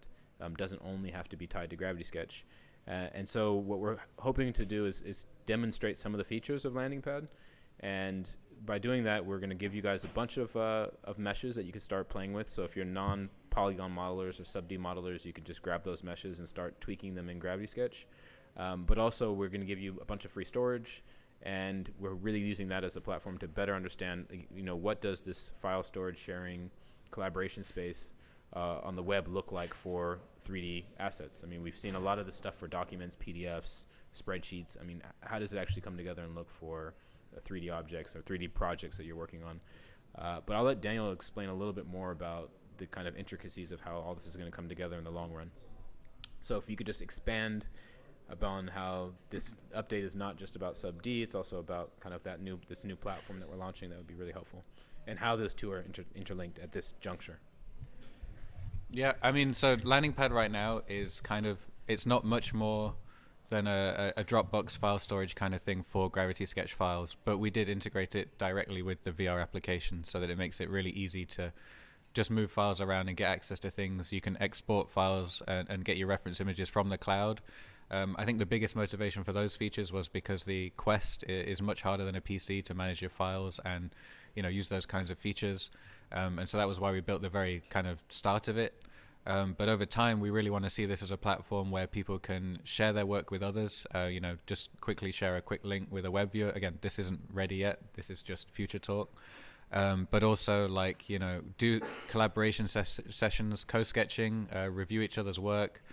doesn't only have to be tied to Gravity Sketch. And so what we're hoping to do is demonstrate some of the features of LandingPad. And by doing that, we're going to give you guys a bunch of meshes that you can start playing with. So if you're non-polygon modelers or SubD modelers, you could just grab those meshes and start tweaking them in Gravity Sketch. But also, we're going to give you a bunch of free storage, and we're really using that as a platform to better understand, what does this file storage sharing collaboration space on the web look like for 3D assets. I mean, we've seen a lot of this stuff for documents, PDFs, spreadsheets. I mean, how does it actually come together and look for 3D objects or 3D projects that you're working on? But I'll let Daniel explain a little bit more about the kind of intricacies of how all this is going to come together in the long run. So if you could just expand upon how this update is not just about SubD, it's also about kind of this new platform that we're launching, that would be really helpful, and how those two are interlinked at this juncture. Yeah, I mean, so LandingPad right now is it's not much more than a Dropbox file storage kind of thing for Gravity Sketch files, but we did integrate it directly with the VR application so that it makes it really easy to just move files around and get access to things. You can export files and get your reference images from the cloud. I think the biggest motivation for those features was because the Quest is much harder than a PC to manage your files and use those kinds of features, and so that was why we built the very kind of start of it. But over time, we really want to see this as a platform where people can share their work with others. Just quickly share a quick link with a web viewer. Again, this isn't ready yet. This is just future talk. But also, do collaboration sessions, co-sketching, review each other's work.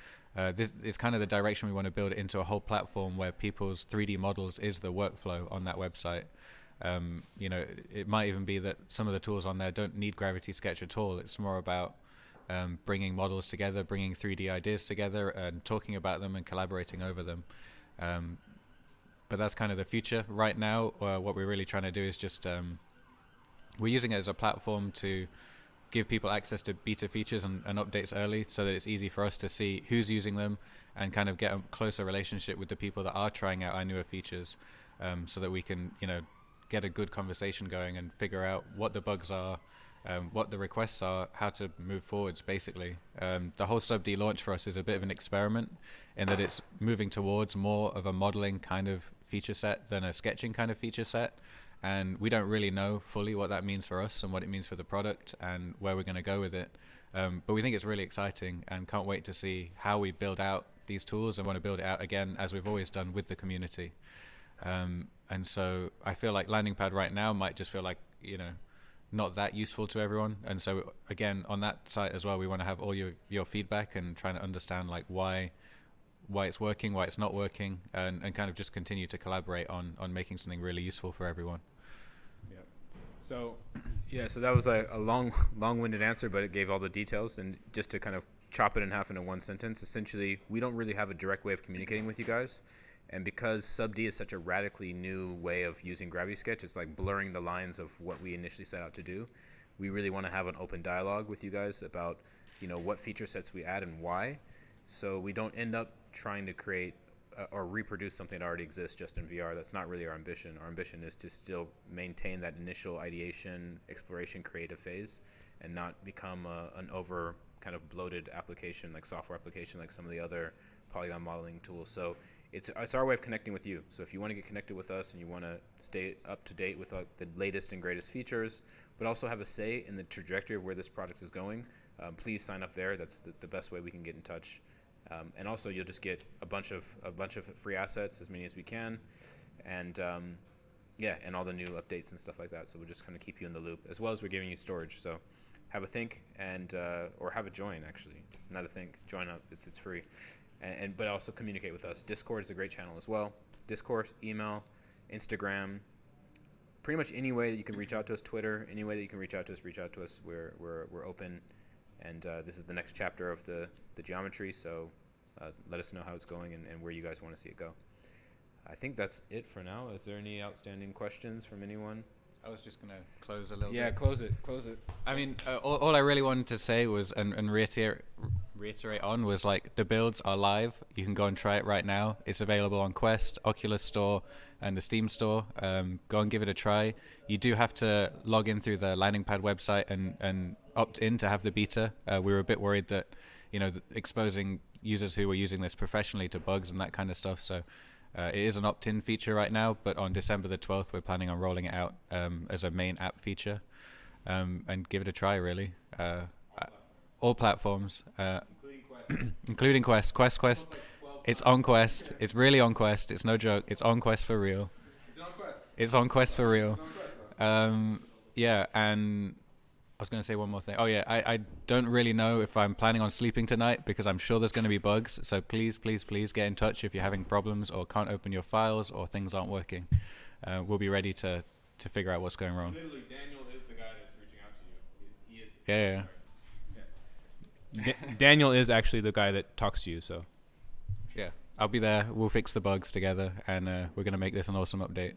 This is kind of the direction we want to build it into, a whole platform where people's 3D models is the workflow on that website. It might even be that some of the tools on there don't need Gravity Sketch at all. It's more about bringing models together, bringing 3D ideas together, and talking about them and collaborating over them. But that's kind of the future. Right now, what we're really trying to do is just we're using it as a platform to give people access to beta features and updates early, so that it's easy for us to see who's using them and kind of get a closer relationship with the people that are trying out our newer features, so that we can get a good conversation going and figure out what the bugs are, what the requests are, how to move forwards, basically. The whole SubD launch for us is a bit of an experiment in that it's moving towards more of a modeling kind of feature set than a sketching kind of feature set. And we don't really know fully what that means for us and what it means for the product and where we're going to go with it. But we think it's really exciting and can't wait to see how we build out these tools, and want to build it out again as we've always done with the community. And so I feel like landing pad right now might just feel like, not that useful to everyone. And so again, on that site as well, we want to have all your feedback and trying to understand like why it's working, why it's not working, and kind of just continue to collaborate on making something really useful for everyone. So, so that was a long-winded answer, but it gave all the details. And just to kind of chop it in half into one sentence, essentially, we don't really have a direct way of communicating with you guys. And because SubD is such a radically new way of using Gravity Sketch, it's like blurring the lines of what we initially set out to do. We really want to have an open dialogue with you guys about, what feature sets we add and why. So we don't end up trying to create or reproduce something that already exists just in VR. That's not really our ambition. Our ambition is to still maintain that initial ideation, exploration, creative phase, and not become an over kind of bloated application, like software application, like some of the other polygon modeling tools. So it's our way of connecting with you. So if you want to get connected with us and you want to stay up to date with the latest and greatest features, but also have a say in the trajectory of where this product is going, please sign up there. That's the best way we can get in touch. And also, you'll just get a bunch of free assets, as many as we can, and and all the new updates and stuff like that. So we'll just kind of keep you in the loop, as well as we're giving you storage. So have a think and or have a join, actually, not a think. Join up. It's free. But also communicate with us. Discord is a great channel as well. Discord, email, Instagram, pretty much any way that you can reach out to us. Twitter, any way that you can reach out to us, We're open, and this is the next chapter of the geometry. So let us know how it's going and where you guys want to see it go. I think that's it for now. Is there any outstanding questions from anyone? I was just going to close a little bit. Yeah, close it. I mean, all I really wanted to say was, and reiterate on, was like the builds are live. You can go and try it right now. It's available on Quest, Oculus Store, and the Steam Store. Go and give it a try. You do have to log in through the landing pad website and opt in to have the beta. We were a bit worried that, exposing users who were using this professionally to bugs and that kind of stuff. So it is an opt-in feature right now, but on December the 12th, we're planning on rolling it out as a main app feature, and give it a try, really. All platforms, including Quest. Quest. It's on Quest. It's really on Quest. It's no joke. It's on Quest for real. It's on Quest for real. Yeah, and I was going to say one more thing. Oh yeah, I don't really know if I'm planning on sleeping tonight, because I'm sure there's going to be bugs. So please get in touch if you're having problems or can't open your files or things aren't working. We'll be ready to figure out what's going wrong. Literally, Daniel is the guy that's reaching out to you. He is. Yeah. Daniel is actually the guy that talks to you. So yeah, I'll be there. We'll fix the bugs together, and we're going to make this an awesome update.